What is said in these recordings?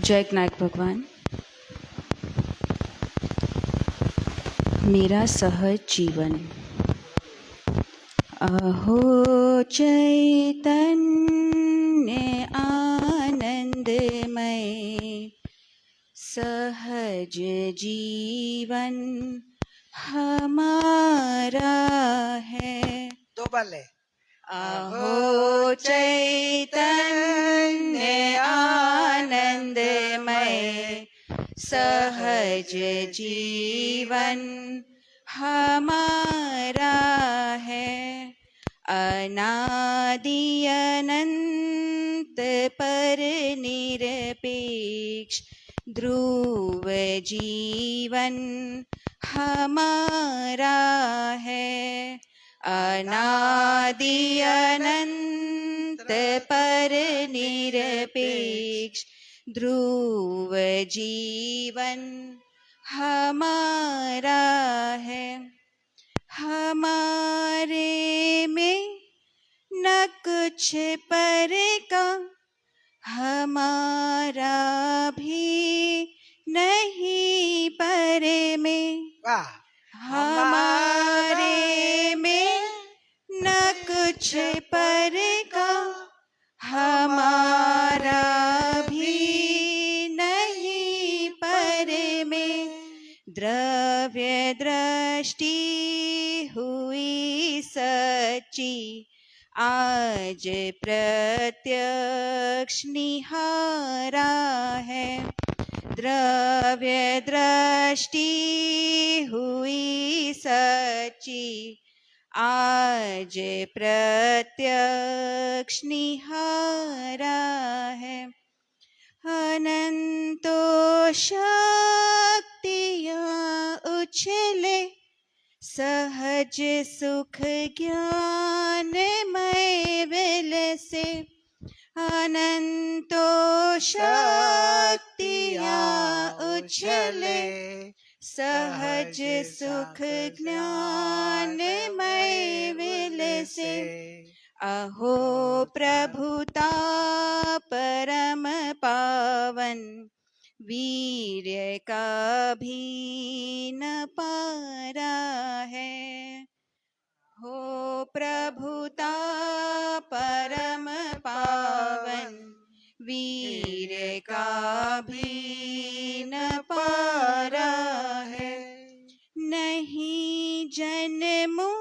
जय नायक भगवान। मेरा सहज जीवन। अहो चैतन्य आनंदमय, सहज जीवन हमारा है। दो बाले। अहो चैतन्य आनंदमय, सहज जीवन हमारा है। अनादि अनंत पर निरपेक्ष ध्रुव जीवन हमारा है। अनादि अनंत पर निरपेक्ष ध्रुव जीवन हमारा है। हमारे में न कुछ पर का, हमारा भी नहीं पर में। वाह। हमारे में न कुछ पर का, हमारा भी नहीं पर में। द्रव्य दृष्टि हुई सच्ची, आज प्रत्यक्ष निहारा है। द्रव्य दृष्टि हुई सच्ची, आज प्रत्यक्ष निहारा है। अनंतो शक्तियाँ उछले, सहज सुख ज्ञानमय विल से। अनंतो शक्तियाँ उछले, सहज सुख ज्ञानमय विल से। अहो प्रभुता परम पावन, वीर्य का भी न पारा है। हो प्रभुता परम पावन, वीर्य का भी न पारा है। नहीं जन्मो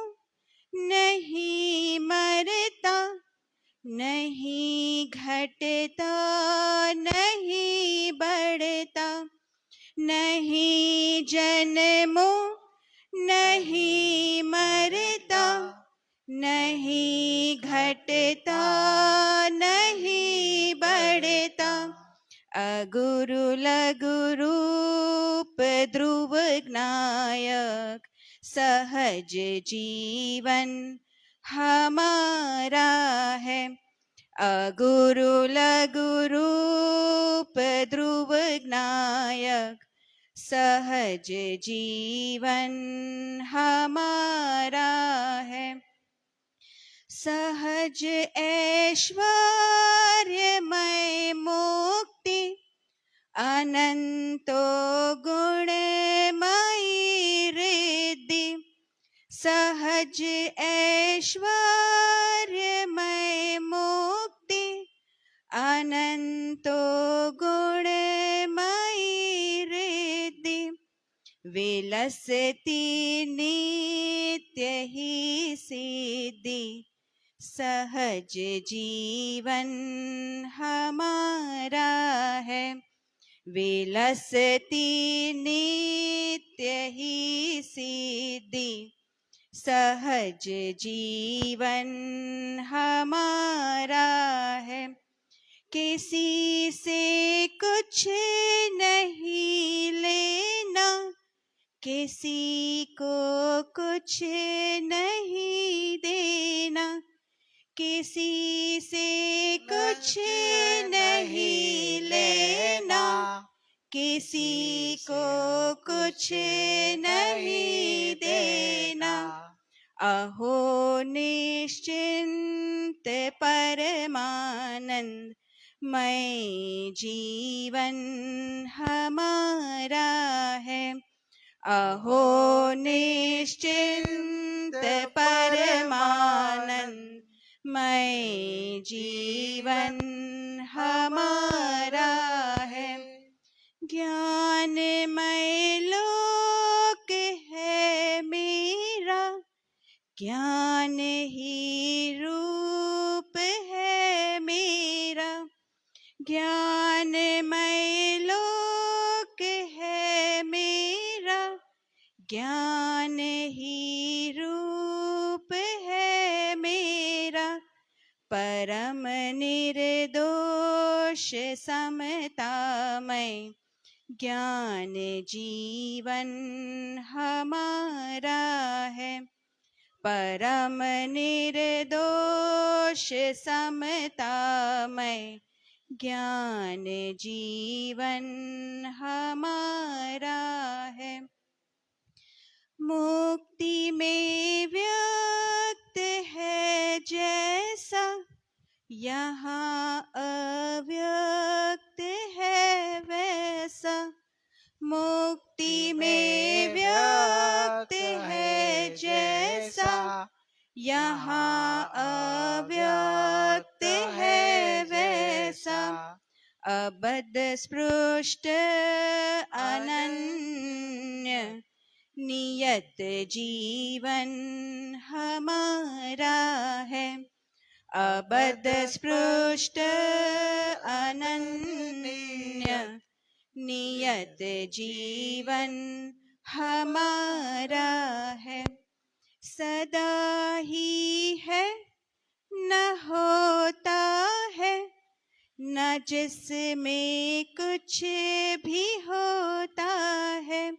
नहीं मरता, नहीं घटता नहीं बढ़ता। नहीं जन्मो नहीं मरता, नहीं घटता नहीं बढ़ता। अगुरु लघु रूप ध्रुव नायक, सहज जीवन हमारा है। अगुरु लघु रूप ध्रुव नायक, सहज जीवन हमारा है। सहज ऐश्वर्यमय मुक्ति, अनंतो गुणमयी रिद्धि। सहज ऐश्वर्यमय मुक्ति, अनंतो गुणमयी रिद्धि। विलसती नित्य ही सिद्धि, सहज जीवन हमारा है। विलसती नित्य ही सिद्धि, सहज जीवन हमारा है। किसी से कुछ नहीं लेना, किसी को कुछ नहीं देना। किसी से कुछ नहीं लेना, किसी को कुछ नहीं देना। अहो निश्चिंत परमानंद, मय जीवन हमारा है। अहो निश्चिंत परमानंद मय जीवन हमारा है। ज्ञानमय लोक है मेरा, ज्ञान ही रूप है मेरा। ज्ञानमय लोक है मेरा, ज्ञान ही रूप है मेरा। परम निर्दोष समतामय ज्ञान जीवन हमारा है। परम निर्दोष समतामय ज्ञान जीवन हमारा है। मुक्ति में व्यक्त है जैसा, यहाँ अव्यक्त है वैसा। मुक्ति में व्यक्त है जैसा, यहाँ अव्यक्त है वैसा। अबध स्पृष्ट अनन्य नियत जीवन हमारा है। अबध स्पृष्ट अनन्य नियत जीवन हमारा है। सदा ही है न होता है, न जिसमें कुछ भी होता है।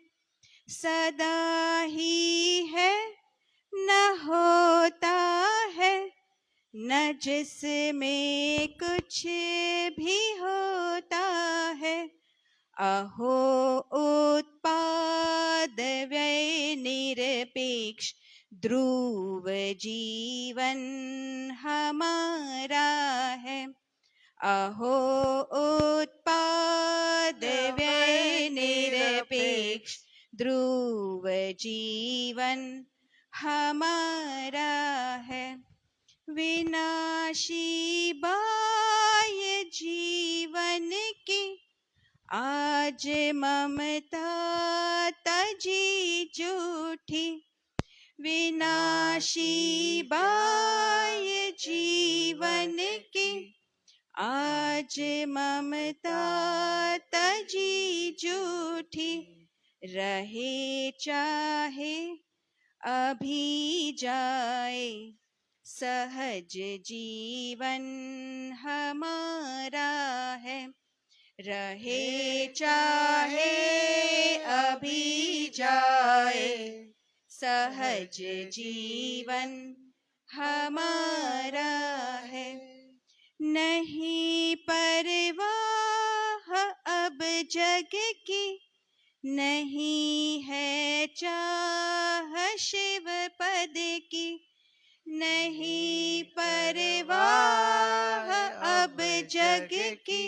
सदा ही है न होता है, न जिसमें कुछ भी होता है। अहो उत्पाद व्यय निरपेक्ष ध्रुव जीवन हमारा है। अहो उत्पाद व्यय निरपेक्ष ध्रुव जीवन हमारा है। विनाशी बाह्य जीवन की आज ममता तजी झूठी। विनाशी बाह्य जीवन की आज ममता तजी झूठी। रहे चाहे अभी जाए सहज जीवन हमारा है। रहे चाहे अभी जाए सहज जीवन हमारा है। नहीं परवाह अब जग की, नहीं है चाह शिव पद की। नहीं परवाह अब जग की,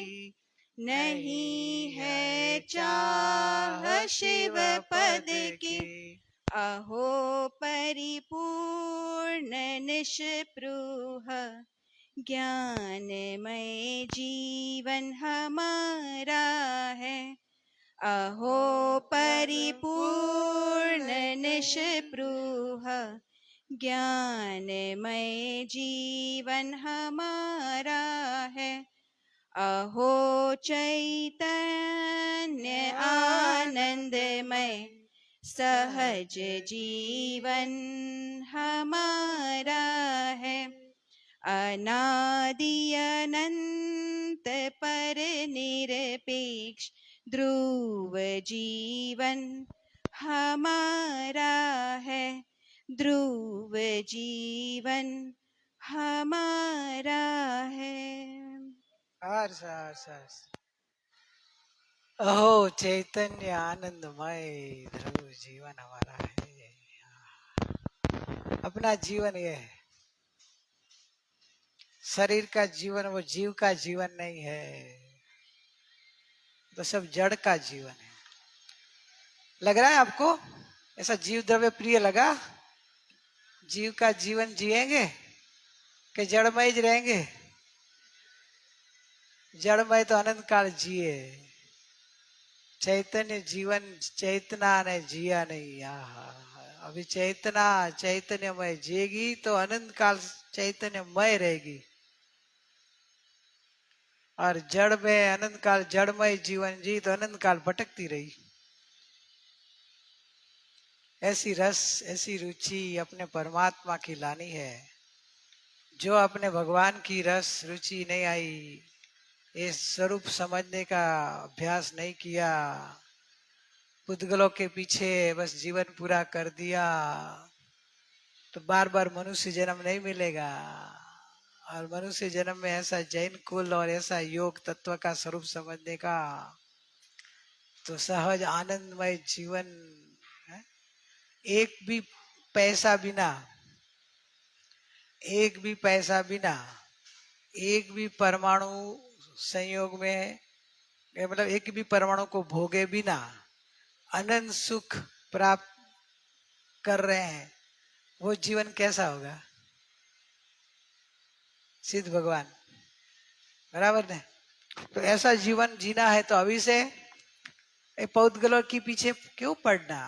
नहीं है चाह शिव पद की। अहो परिपूर्ण निष्पृह ज्ञानमय जीवन हमारा है। अहो परिपूर्ण निष्पृह ज्ञानमय जीवन हमारा है। अहो चैतन्य आनंदमय सहज जीवन हमारा है। अनादि अनंत पर निरपेक्ष ध्रुव जीवन हमारा है। ध्रुव जीवन हमारा है। हर्ष हर्ष हर्ष। अहो चैतन्य आनंदमय ध्रुव जीवन हमारा है। अपना जीवन ये है, शरीर का जीवन वो जीव का जीवन नहीं है, तो सब जड़ का जीवन है। लग रहा है आपको ऐसा जीव द्रव्य प्रिय लगा? जीव का जीवन जिएंगे कि जड़मय रहेंगे? जड़मय तो अनंत काल जिए, चैतन्य जीवन चेतना ने जिया नहीं। अभी चेतना चैतन्यमय जिएगी तो अनंत काल चैतन्यमय रहेगी, और जड़ में अनंत काल जड़मय जीवन जी तो अनंत काल भटकती रही। ऐसी रस ऐसी रुचि अपने परमात्मा की लानी है। जो अपने भगवान की रस रुचि नहीं आई, ये स्वरूप समझने का अभ्यास नहीं किया, पुद्गलों के पीछे बस जीवन पूरा कर दिया, तो बार बार मनुष्य जन्म नहीं मिलेगा। और मनुष्य जन्म में ऐसा जैन कुल और ऐसा योग तत्व का स्वरूप समझने का, तो सहज आनंदमय जीवन है। एक भी पैसा बिना, एक भी पैसा बिना, एक भी परमाणु संयोग में, मतलब एक भी परमाणु को भोगे बिना अनंत सुख प्राप्त कर रहे हैं, वो जीवन कैसा होगा? सिद्ध भगवान बराबर ने। तो ऐसा जीवन जीना है तो अभी से पौधगलों के पीछे क्यों पड़ना?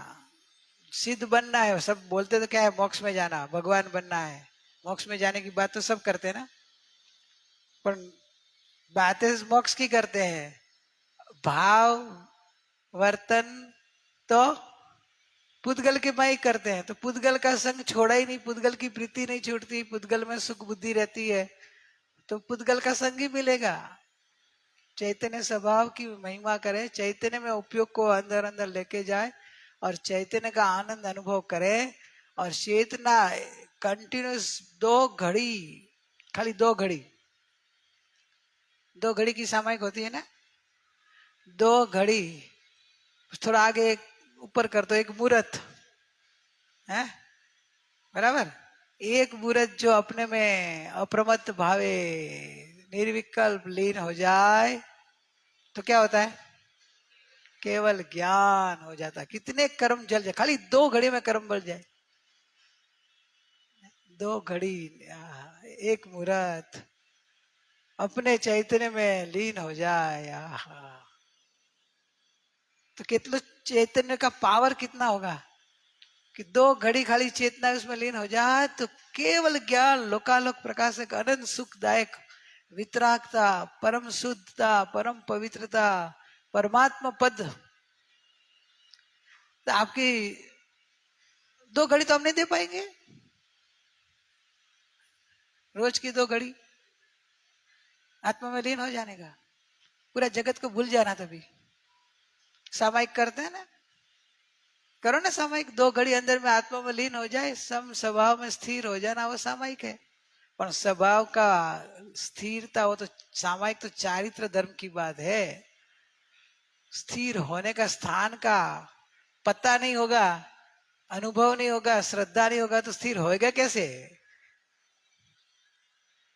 सिद्ध बनना है। सब बोलते तो क्या है, मोक्ष में जाना, भगवान बनना है। मोक्ष में जाने की बात तो सब करते हैं ना, पर बातें मोक्ष की करते हैं, भाव वर्तन तो पुद्गल के माई करते हैं। तो पुद्गल का संग छोड़ा ही नहीं, पुद्गल की प्रीति नहीं छूटती, पुद्गल में सुख बुद्धि रहती है, तो पुद्गल का संग ही मिलेगा। चैतन्य स्वभाव की महिमा करे, चैतन्य में उपयोग को अंदर अंदर लेके जाए और चैतन्य का आनंद अनुभव करे। और चेतना कंटिन्यूस 2 घड़ी, खाली 2 घड़ी, 2 घड़ी की सामयिक होती है ना, 2 घड़ी, थोड़ा आगे ऊपर कर दो, एक मुहूर्त है बराबर। एक मुहूर्त जो अपने में अप्रमत्त भावे निर्विकल्प लीन हो जाए तो क्या होता है? केवल ज्ञान हो जाता है। कितने कर्म जल जाए, खाली 2 घड़ी में कर्म बढ़ जाए। 2 घड़ी, एक मुहूर्त अपने चैतन्य में लीन हो जाए। तो कितना चैतन्य का पावर कितना होगा कि 2 घड़ी खाली चेतना उसमें लीन हो जाए तो केवल ज्ञान, लोकालोक प्रकाशक, अनंत सुखदायक, वितरागता, परम शुद्धता, परम पवित्रता, परमात्मा पद। तो आपकी 2 घड़ी तो हम नहीं दे पाएंगे, रोज की 2 घड़ी आत्मा में लीन हो जाने का, पूरा जगत को भूल जाना। तभी सामायिक करते हैं ना, करो ना सामायिक। 2 घड़ी अंदर में आत्मा में लीन हो जाए, सम स्वभाव में स्थिर हो जाना, वो सामायिक है। पर स्वभाव का स्थिरता वो तो सामायिक, तो चारित्र धर्म की बात है। स्थिर होने का स्थान का पता नहीं होगा, अनुभव नहीं होगा, श्रद्धा नहीं होगा, तो स्थिर होएगा कैसे?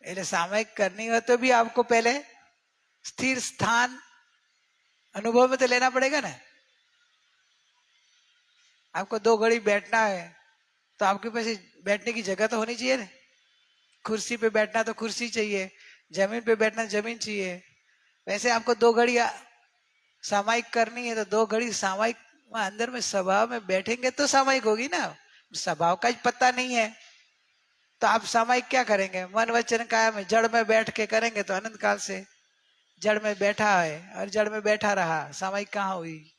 એટલે सामायिक करनी हो तो भी आपको पहले स्थिर स्थान अनुभव में तो लेना पड़ेगा ना। आपको 2 घड़ी बैठना है तो आपके पास बैठने की जगह तो होनी चाहिए ना। कुर्सी पे बैठना तो कुर्सी चाहिए, जमीन पे बैठना जमीन चाहिए। वैसे आपको 2 घड़ी सामायिक करनी है तो 2 घड़ी सामायिक अंदर में स्वभाव में बैठेंगे तो सामायिक होगी ना। स्वभाव का पता नहीं है तो आप सामायिक क्या करेंगे? मन वचन काया में जड़ में बैठ के करेंगे तो अनंत काल से जड़ में बैठा है और जड़ में बैठा रहा, सामायिक कहाँ हुई?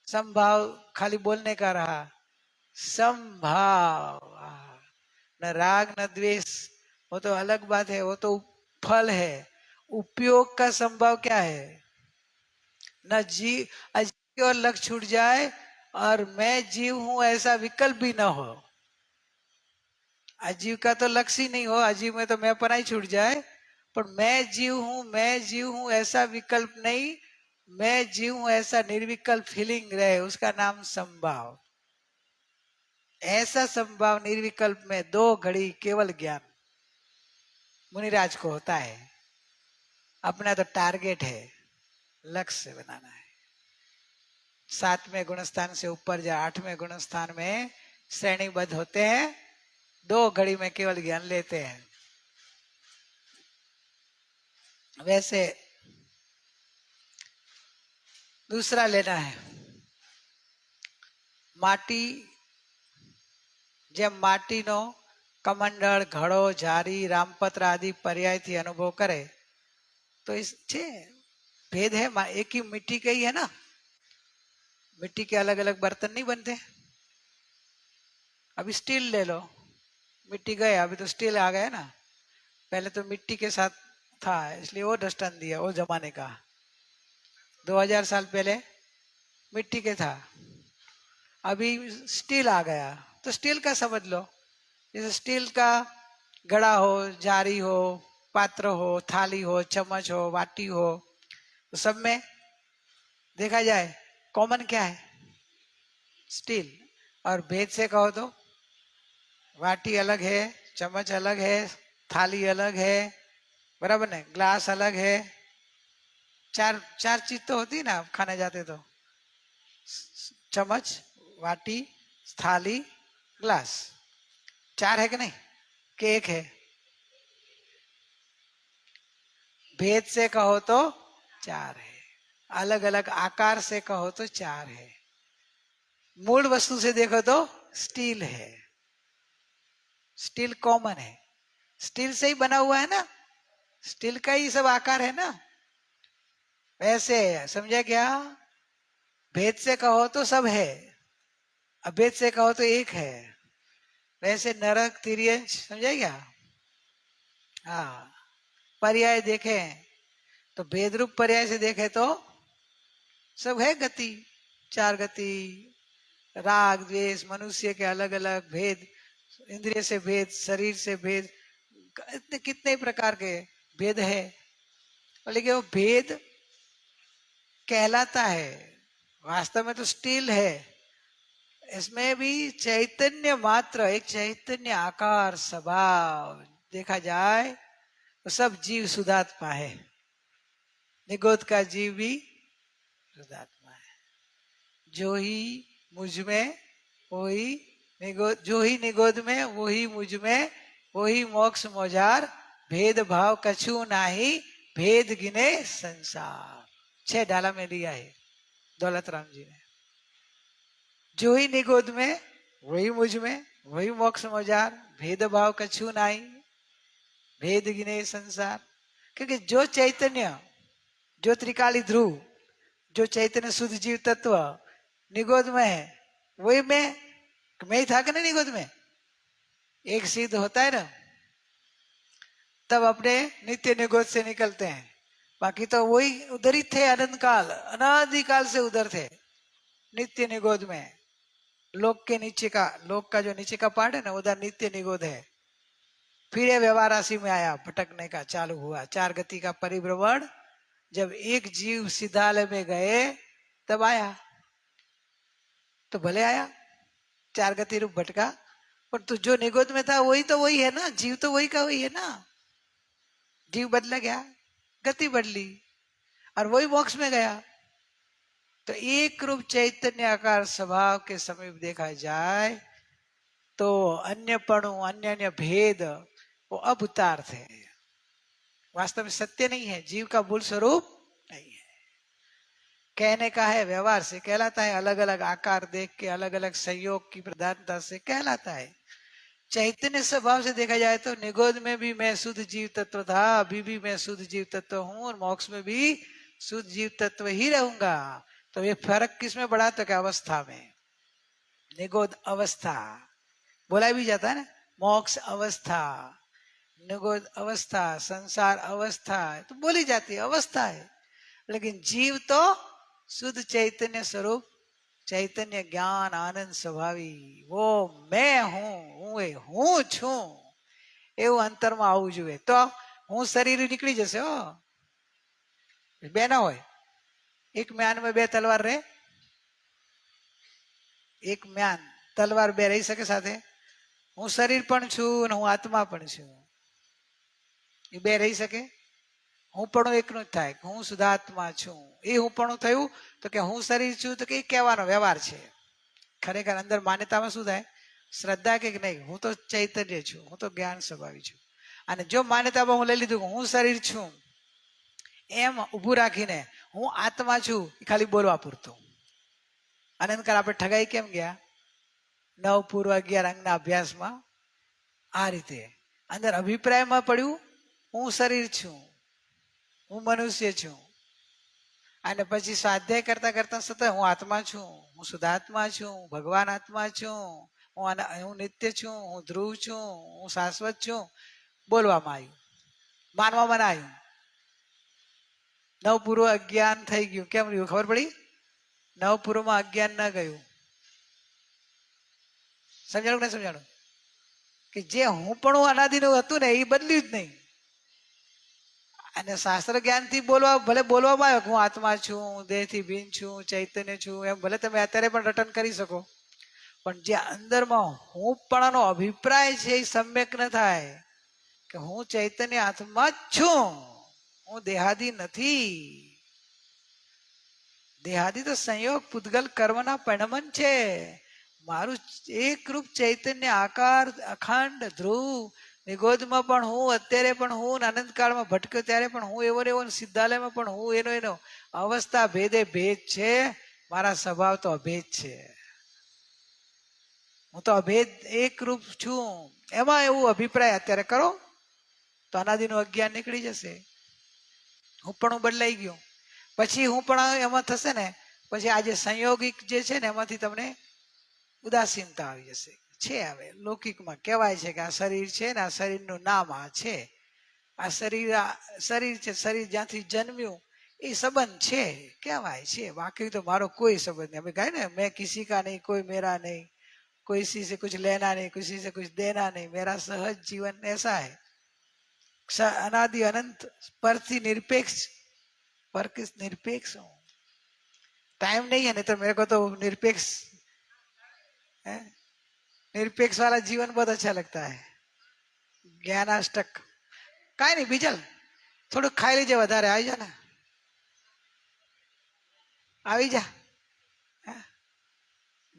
समभाव खाली बोलने का रहा, समभाव। न राग न द्वेष, वो तो अलग बात है, वो तो फल है। उपयोग का संभाव क्या है? न जीव, अजीव की ओर लक्ष्य छूट जाए और मैं जीव हूं ऐसा विकल्प भी न हो। अजीव का तो लक्ष्य ही नहीं हो, अजीव में तो मैं पना ही छूट जाए, पर मैं जीव हूं, मैं जीव हूं ऐसा विकल्प नहीं, मैं जीव हूं ऐसा निर्विकल्प फीलिंग रहे, उसका नाम संभाव। ऐसा संभाव निर्विकल्प में 2 घड़ी केवल ज्ञान। मुनिराज को होता है। अपना तो टारगेट है, लक्ष्य बनाना है। 7वें गुणस्थान से ऊपर या 8वें गुणस्थान में श्रेणीबद्ध होते हैं, 2 घड़ी में केवल ज्ञान लेते हैं। वैसे दूसरा लेना है, माटी, જેમ માટીનો કમંડળ, ઘડો, જારી, રામપત્ર आदि पर्यायથી अनुभव करे तो इस छे भेद है। एक ही मिट्टी का ही है ना, मिट्टी के अलग अलग बर्तन नहीं बनते। अभी स्टील ले लो, मिट्टी गया, अभी तो स्टील आ गया ना, पहले तो मिट्टी के साथ था, इसलिए वो दृष्टांत दिया। वो जमाने का 2000 साल पहले मिट्टी के था, अभी स्टील आ गया तो स्टील का समझ लो। जैसे स्टील का घड़ा हो, जारी हो, पात्र हो, थाली हो, चम्मच हो, वाटी हो, तो सब में देखा जाए कॉमन क्या है? स्टील। और भेद से कहो तो वाटी अलग है, चम्मच अलग है, थाली अलग है, बराबर ने, ग्लास अलग है। चार चीज तो होती ना खाने जाते तो, चम्मच, वाटी, थाली, ग्लास। 4 है कि नहीं, कि 1 है? भेद से कहो तो 4 है, अलग अलग आकार से कहो तो 4 है, मूल वस्तु से देखो तो स्टील है। स्टील कॉमन है, स्टील से ही बना हुआ है ना, स्टील का ही सब आकार है ना। वैसे समझा क्या? भेद से कहो तो सब है, अभेद से कहो तो 1 है। वैसे नरक, तिर्यंश, समझा क्या? हाँ, पर्याय देखें तो भेद रूप पर्याय से देखे तो सब है गति, 4 गति, राग द्वेष, मनुष्य के अलग अलग भेद, इंद्रिय से भेद, शरीर से भेद, इतने कितने प्रकार के भेद है। लेकिन वो भेद कहलाता है, वास्तव में तो स्टील है। इसमें भी चैतन्य मात्र, एक चैतन्य आकार स्वभाव देखा जाए तो सब जीव शुद्धात्मा है। निगोद का जीव भी शुद्धात्मा है। जो ही मुझ में वही निगोद, जो ही निगोद में वही मुझ में, वही मोक्ष मोजार, भेद भाव कछु नाही, भेद गिने संसार। 6 डाला में लिया है दौलत राम जी ने। जो ही निगोद में वही मुझ में, वही मोक्ष मोजार, भेद भाव कछु नाही, भेद गिने संसार। क्योंकि जो चैतन्य, जो त्रिकाली ध्रुव, जो चैतन्य शुद्ध जीव तत्व निगोद में है, वही मैं ही था कि नहीं निगोद में? एक सिद्ध होता है ना, तब अपने नित्य निगोद से निकलते हैं। बाकी तो वही उधर ही थे, अनंत काल, अनादिकाल से उधर थे नित्य निगोद में। लोक के नीचे का, लोक का जो नीचे का पार्ट है ना, उधर नित्य निगोद है। फिर ये व्यवहार राशि में आया, भटकने का चालू हुआ, 4 गति का परिभ्रमण। जब एक जीव सिद्धालय में गए तब आया, तो भले आया, 4 गति रूप भटका, पर तो जो निगोद में था वही तो वही है ना, जीव तो वही का वही है ना। जीव बदला गया, गति बदली, और वही मोक्ष में गया। तो एक रूप चैतन्य आकार स्वभाव के समीप देखा जाए तो अन्य पणु, अन्य अन्य भेद वो अब उतार्थ है, वास्तव में सत्य नहीं है, जीव का मूल स्वरूप नहीं है। कहने का है, व्यवहार से कहलाता है, अलग अलग आकार देख के, अलग अलग संयोग की प्रधानता से कहलाता है। चैतन्य स्वभाव से देखा जाए तो निगोद में भी मैं शुद्ध जीव तत्व था, अभी भी मैं शुद्ध जीव तत्व हूं, और मोक्ष में भी शुद्ध जीव तत्व ही रहूंगा। तो ये फर्क किसमें पड़ा? तो क्या अवस्था में, निगोद अवस्था बोला भी जाता है ना, मोक्ष अवस्था, निगोद अवस्था, संसार अवस्था, तो बोली जाती है, अवस्था है। लेकिन जीव तो शुद्ध चैतन्य स्वरूप, चैतन्य ज्ञान आनंद स्वभावी, वो मैं હું છું એવું અંતરમાં આવવું જોઈએ। તો હું શરીર નીકળી જશે હો, બે ના હોય। એક म्यान में 2 तलवार રહે? એક म्यान तलवार 2 રહી શકે સાથે? હું શરીર પણ છું અને હું આત્મા પણ છું। એ બે રહી શકે? હું પણ એકનું જ થાય, હું શુદ્ધાત્મા છું. એ હું પણ થયું તો કે હું શરીર છું, તો કે એ કહેવાનો વ્યવહાર છે. ખરેખર અંદર માન્યતામાં શું થાય? શ્રદ્ધા કે નહીં, હું તો ચૈતન્ય છું, હું તો જ્ઞાન સ્વભાવી છું. અને જો માન્યતામાં હું લઈ લીધું કે હું શરીર છું, એમ ઊભું રાખીને હું આત્મા છું, એ ખાલી બોલવા પૂરતું. અનંતકાળ આપણે ઠગાઈ કેમ ગયા? 9 પૂર્વ 11 અંગના અભ્યાસમાં આ રીતે અંદર અભિપ્રાયમાં પડ્યું હું શરીર છું, હું મનુષ્ય છું. અને પછી સ્વાધ્યાય કરતા કરતા સતત હું આત્મા છું, હું શુદ્ધાત્મા છું, ભગવાન આત્મા છું, હું નિત્ય છું, હું ધ્રુવ છું, હું શાશ્વત છું, બોલવામાં આવ્યું, માનવામાં ના આવ્યું. 9 પૂર્વ અજ્ઞાન થઈ ગયું. કેમ રહ્યું ખબર પડી? 9 પૂર્વમાં અજ્ઞાન ન ગયું. સમજાણું કે સમજાણું? કે જે હું પણ અનાદિનું હતું ને એ બદલ્યું જ નહીં. અને શાસ્ત્ર જ્ઞાનથી બોલવા, ભલે બોલવામાં આવ્યો કે હું આત્મા છું, હું દેહથી ભિન્ન છું, ચૈતન્ય છું, એમ ભલે તમે અત્યારે પણ રટન કરી શકો, પણ જે અંદરમાં હું પણનો અભિપ્રાય છે એ સમ્યક ન થાય કે હું ચૈતન્ય આત્મા જ છું, હું દેહાદી નથી. દેહાદી તો સંયોગ પૂતગલ કર્મના પરિણમન છે. મારું એકરૂપ ચૈતન્ય આકાર અખંડ ધ્રુવ નિગોદમાં પણ હું, અત્યારે પણ હું, આનંદકાળમાં ભટક્યો ત્યારે પણ હું એવો ને એવો, સિદ્ધાલયમાં પણ હું, એનો અવસ્થા ભેદે ભેદ છે. મારા સ્વભાવ તો અભેદ છે. હું તો અભેદ એકરૂપ છું. એમાં એવું અભિપ્રાય અત્યારે કરો તો અનાદિનું અજ્ઞાન નીકળી જશે. હું પણ બદલાઈ ગયું. પછી હું પણ એમાં થશે ને, પછી આ જે સંયોગિક જે છે ને એમાંથી તમને ઉદાસીનતા આવી જશે. છે હવે લૌકિકમાં કહેવાય છે કે આ શરીર છે ને આ શરીરનું નામ આ છે, આ શરીર છે, શરીર જ્યાંથી જન્મ્યું એ સંબંધ છે કહેવાય છે. બાકી તો મારો કોઈ સંબંધ નહીં. અમે કહે ને મેં કિસી કા નહીં, કોઈ મેરા નહીં, कोई किसी से कुछ लेना नहीं, किसी से कुछ देना नहीं, मेरा सहज जीवन ऐसा है. अनादि अनंत परથી निरपेक्ष, पर किस निरपेक्ष हूँ. टाइम नहीं है, नहीं तो मेरे को तो निरपेक्ष है, निरपेक्ष वाला जीवन बहुत अच्छा लगता है. જ્ઞાનાષ્ટક કાંઈ નહીં, બીજલ થોડુંક ખાઈ લેજે, વધારે આવી જા ને, આવી જા.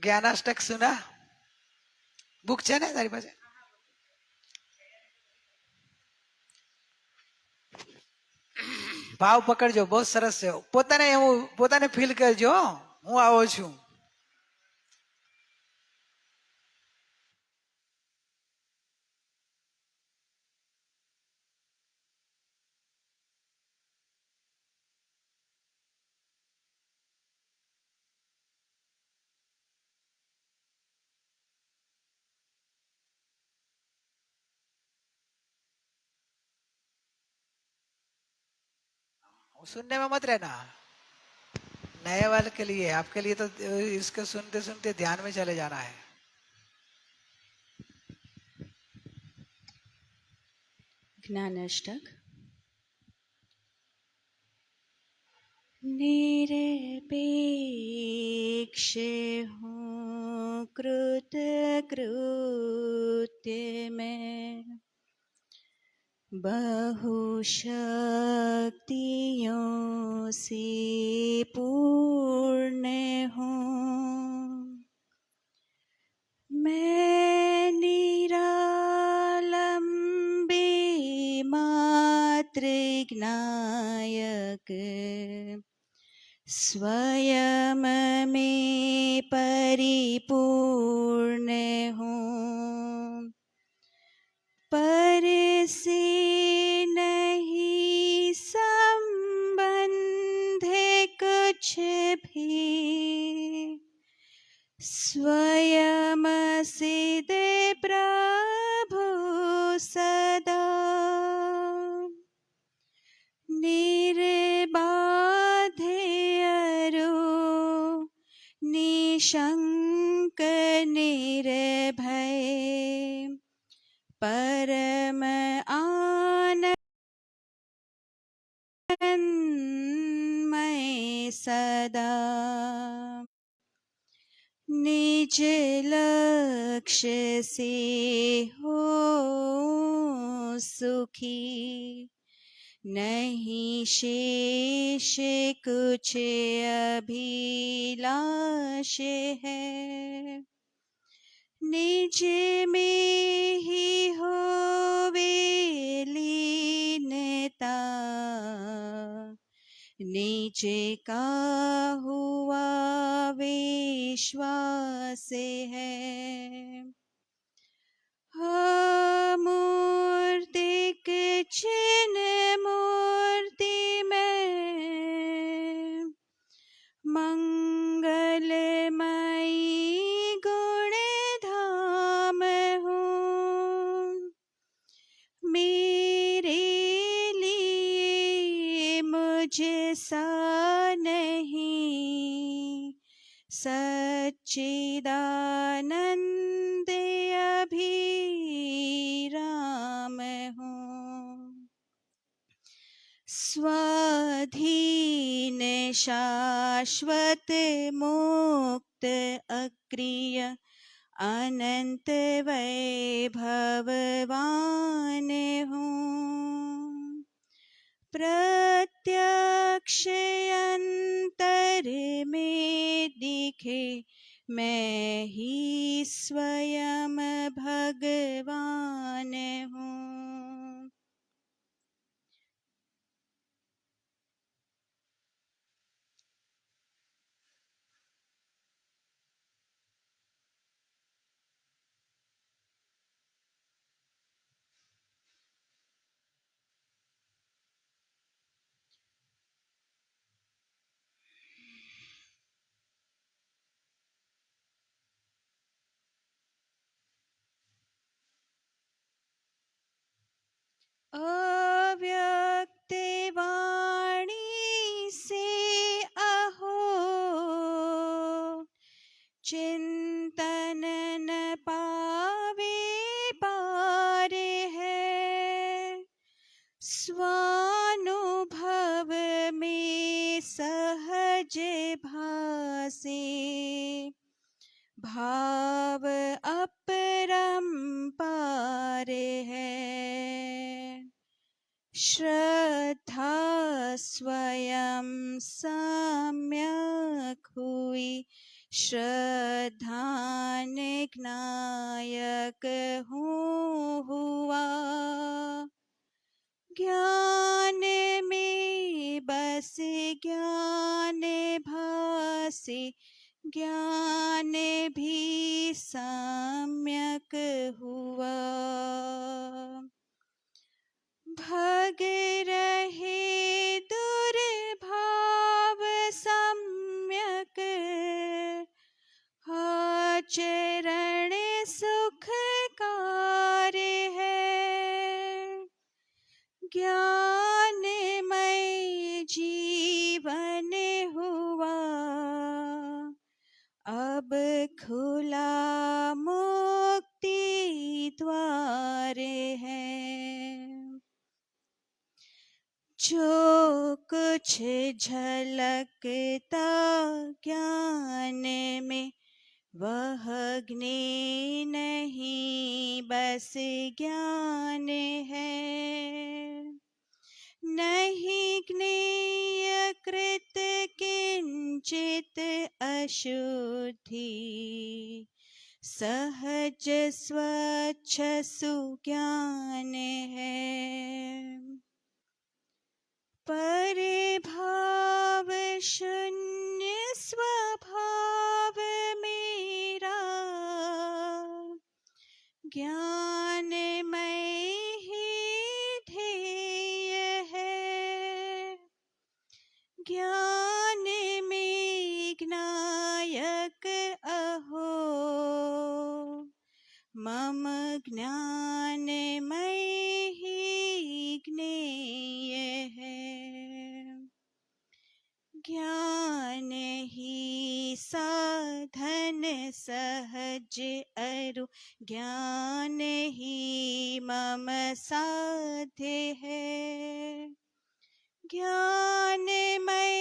જ્ઞાનાષ્ટક સુના બુક છે ને તારી પાસે? ભાવ પકડજો, બહુ સરસ છે. પોતાને એવું પોતાને ફીલ કરજો, હું આવો છું. सुनने में मत रहना, नए वाले के लिए, आपके लिए तो इसको सुनते सुनते ध्यान में चले जाना है. જ્ઞાનાષ્ટક. निरपेक्ष हूँ कृत कृत्य में, बहुशक्तियों से पूर्ण हूँ. मैं निरालंबे मात्र ज्ञायक, स्वयं में परिपूर्ण हूँ. पर से नहीं संबंध कुछ भी, स्वयं सिद्ध प्रभु सदा. निर्बाधेयरो निशंक निर्भय, परम आनंदमय सदा. निज लक्ष्य से हो सुखी। नहीं शेष कुछ अभिलाष है, निज में ही होवे लीनता। नीचे का हुआ विश्वास है। मूर्तिक चिन्ह मूर्ति में, मंगलमयी गुण धाम हूँ। मेरे लिए मुझ सा नहीं, सच्चिदानंद अभिराम हूँ। स्वाधीन शाश्वत मुक्त अक्रिय अनंत वैभववान हूँ। प्रत्यक्ष अंतर में दिखे मैं ही स्वयं भगवान हूँ। अव्यक्त वाणी से अहो चिंतन न पावे पार है। स्वानुभव में सहज भासे, भाव अपरंपार है। श्रद्धा स्वयं सम्यक हुई, श्रद्धान ज्ञायक हूँ हुआ। ज्ञान में बस ज्ञान भासे, ज्ञान भी सम्यक हुआ। भग रहे दुर्भाव सम्यक, आचरण सुखकार है। ज्ञानमय जीवन हुआ, अब खुला मुक्ति द्वार है। जो कुछ झलकता ज्ञान में, वह ज्ञेय नहीं बस ज्ञान है। नहीं ज्ञेय कृत किंचित अशुद्धि, सहज स्वच्छ सुज्ञान है। परिभाव शून्य स्वभाव मेरा, ज्ञानमय ही ध्येय है। ज्ञान में ज्ञायक अहो, मम ज्ञानमय ही ज्ञेय है। ज्ञान ही साधन सहज अरु, ज्ञान ही मम साध्य है। ज्ञानमय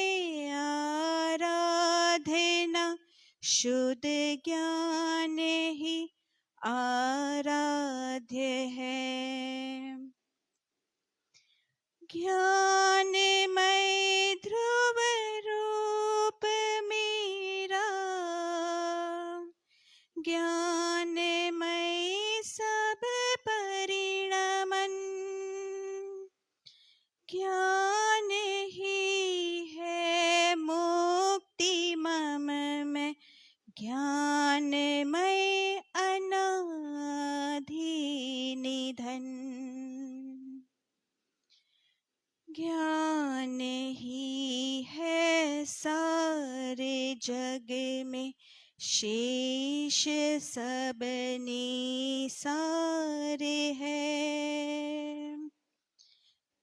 आराधना, शुद्ध ज्ञान ही आराध्य है। ज्ञानमय ध्रुव रूप मेरा, ज्ञानमय सब परिणमन, ज्ञान ही है मुक्ति मम में, ज्ञानमय अनादि निधन। ज्ञान ही है सारे जग में शेष सब निसारे है,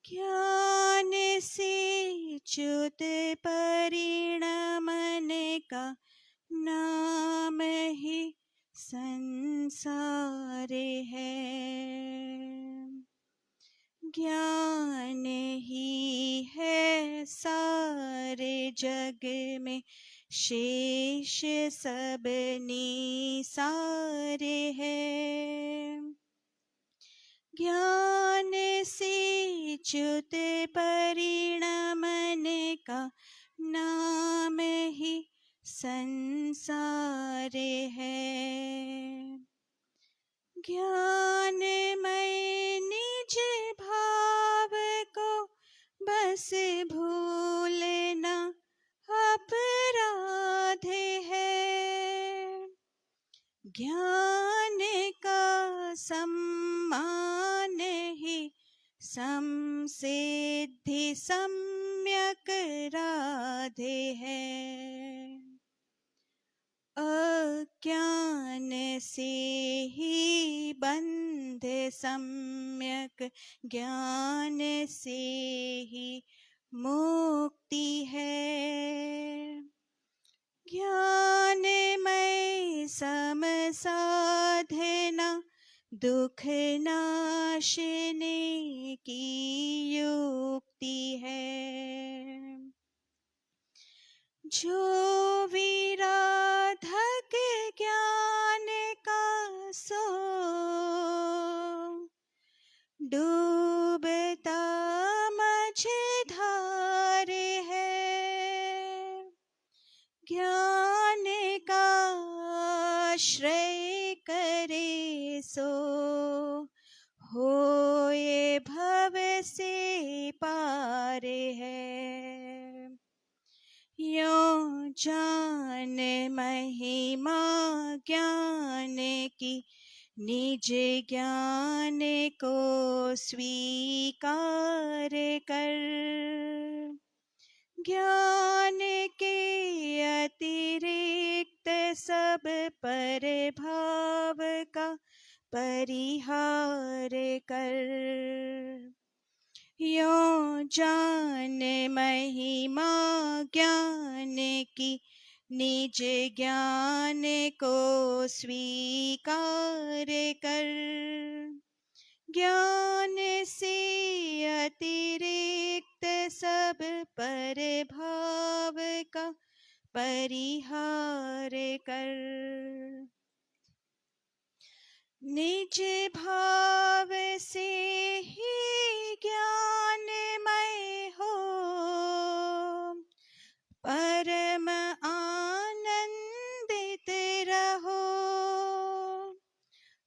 ज्ञान से च्युत परिणमन का नाम ही संसार है। ज्ञान ही है सारे जग में शेष सब निसारे है, ज्ञान से च्युत परिणमन का नाम ही संसार है। ज्ञानमय निज भाव को बस भूलना अपराध है, ज्ञान का सम्मान ही संसिद्धि सम्यक राधे है। अज्ञान से ही बंध सम्यक, ज्ञान से ही मुक्ति है। ज्ञानमय सम साधना दुख नाशने की युक्ति है, जो विराधक ज्ञान का सो डूबता मझधार है, ज्ञान का आश्रय करे सो होए भव से पार है। यो जान महिमा ज्ञान की, निज ज्ञान को स्वीकार कर, ज्ञान के अतिरिक्त सब पर भाव का परिहार कर। यो जान महिमा ज्ञान की, निज ज्ञान को स्वीकार कर, ज्ञान से अतिरिक्त सब पर भाव का परिहार कर। निज भाव से ही ज्ञानमय हो, परम आनंदित रहो,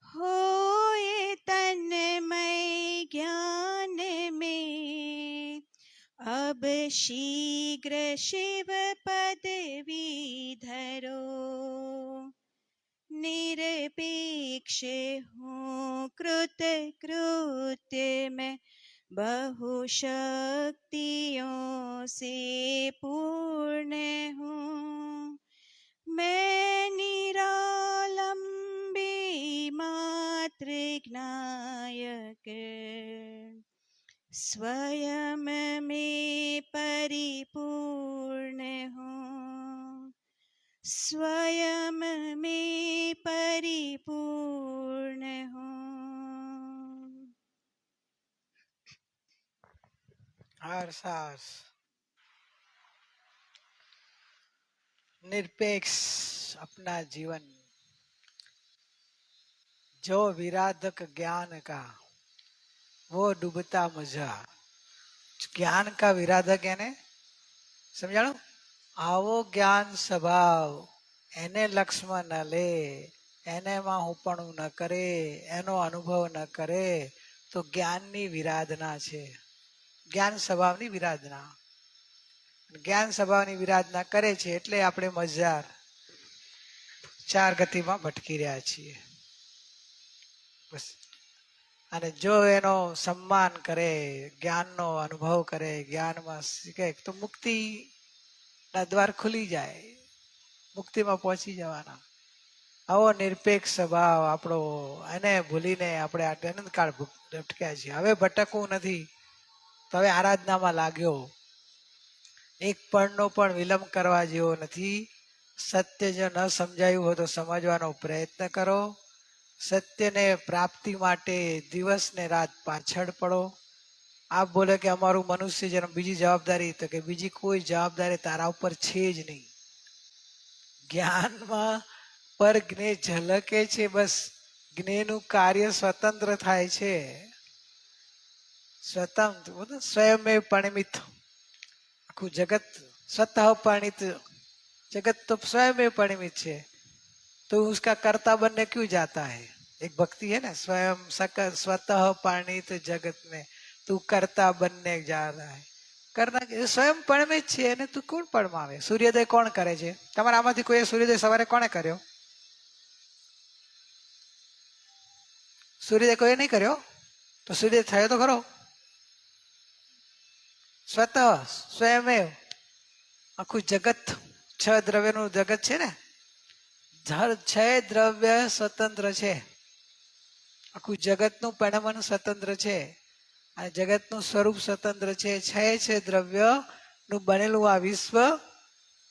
होए तन्मय ज्ञान में, अब शीघ्र शिव पदवी धरो। निरपेक्ष हूँ कृत कृत्य में, बहुशक्तियों से पूर्ण हूँ, मैं निरालंबी मात्र ज्ञायक, स्वयं में परिपूर्ण हूँ, स्वयं में परिपूर्ण हूँ। हर सांस निरपेक्ष अपना जीवन, जो विराधक ज्ञान का वो डूबता मजा, ज्ञान का विराधक એને સમજાણું? આવો જ્ઞાન સ્વભાવ એને લક્ષ્મણ ન લે, એનેમાં હુંપણું ન કરે, એનો અનુભવ ન કરે તો જ્ઞાનની વિરાધના છે. જ્ઞાન સ્વભાવની વિરાધના. જ્ઞાન સ્વભાવની વિરાધના કરે છે એટલે આપણે મજાર ચાર ગતિમાં ભટકી રહ્યા છીએ. બસ. અને જો એનો સન્માન કરે, જ્ઞાનનો અનુભવ કરે, જ્ઞાનમાં શીખે તો મુક્તિના દ્વાર ખુલી જાય, મુક્તિમાં પહોંચી જવાના. આવો નિરપેક્ષ સ્વભાવ આપણો, એને ભૂલીને આપણે આનંદકાળ ભટક્યા છીએ. હવે ભટકવું નથી તો હવે આરાધનામાં લાગ્યો. એક પળનો પણ વિલંબ કરવા જેવો નથી. સત્ય જો ન સમજાયું હોય તો સમજવાનો પ્રયત્ન કરો. સત્યને પ્રાપ્તિ માટે દિવસ ને રાત પાછળ પડો. આપ બોલે કે અમારું મનુષ્ય જન્મ, બીજી જવાબદારી, તો કે બીજી કોઈ જવાબદારી તારા ઉપર છે જ નહીં. જ્ઞાનમાં પર જ્ઞેય ઝલકે છે, બસ જ્ઞેયનું કાર્ય સ્વતંત્ર થાય છે. સ્વતંત્ર સ્વયં પરિમિત. આખું જગત स्वतः परिणित, जगत तो स्वयं में परिमित है, तो उसका कर्ता बनने क्यों जाता है? एक भक्ति है ना, स्वयं स्वतः परिणित जगत में तू कर्ता बनने जा रहा है. करना स्वयं परिमित છે ને તું કોણ પરમાવે? સૂર્યોદય કોણ કરે છે? તમારા આમાંથી કોઈ સૂર્યોદય સવારે કોણે કર્યો? સૂર્યોદય કોઈ નહીં કર્યો તો સૂર્યોદય થયો તો ખરો? સ્વતઃ સ્વયમેવ. આખું જગત છ દ્રવ્યનું જગત છે ને, છ દ્રવ્ય સ્વતંત્ર છે. આખું જગતનું પરિણામ સ્વતંત્ર છે અને જગતનું સ્વરૂપ સ્વતંત્ર છે. છ દ્રવ્યનું બનેલું આ વિશ્વ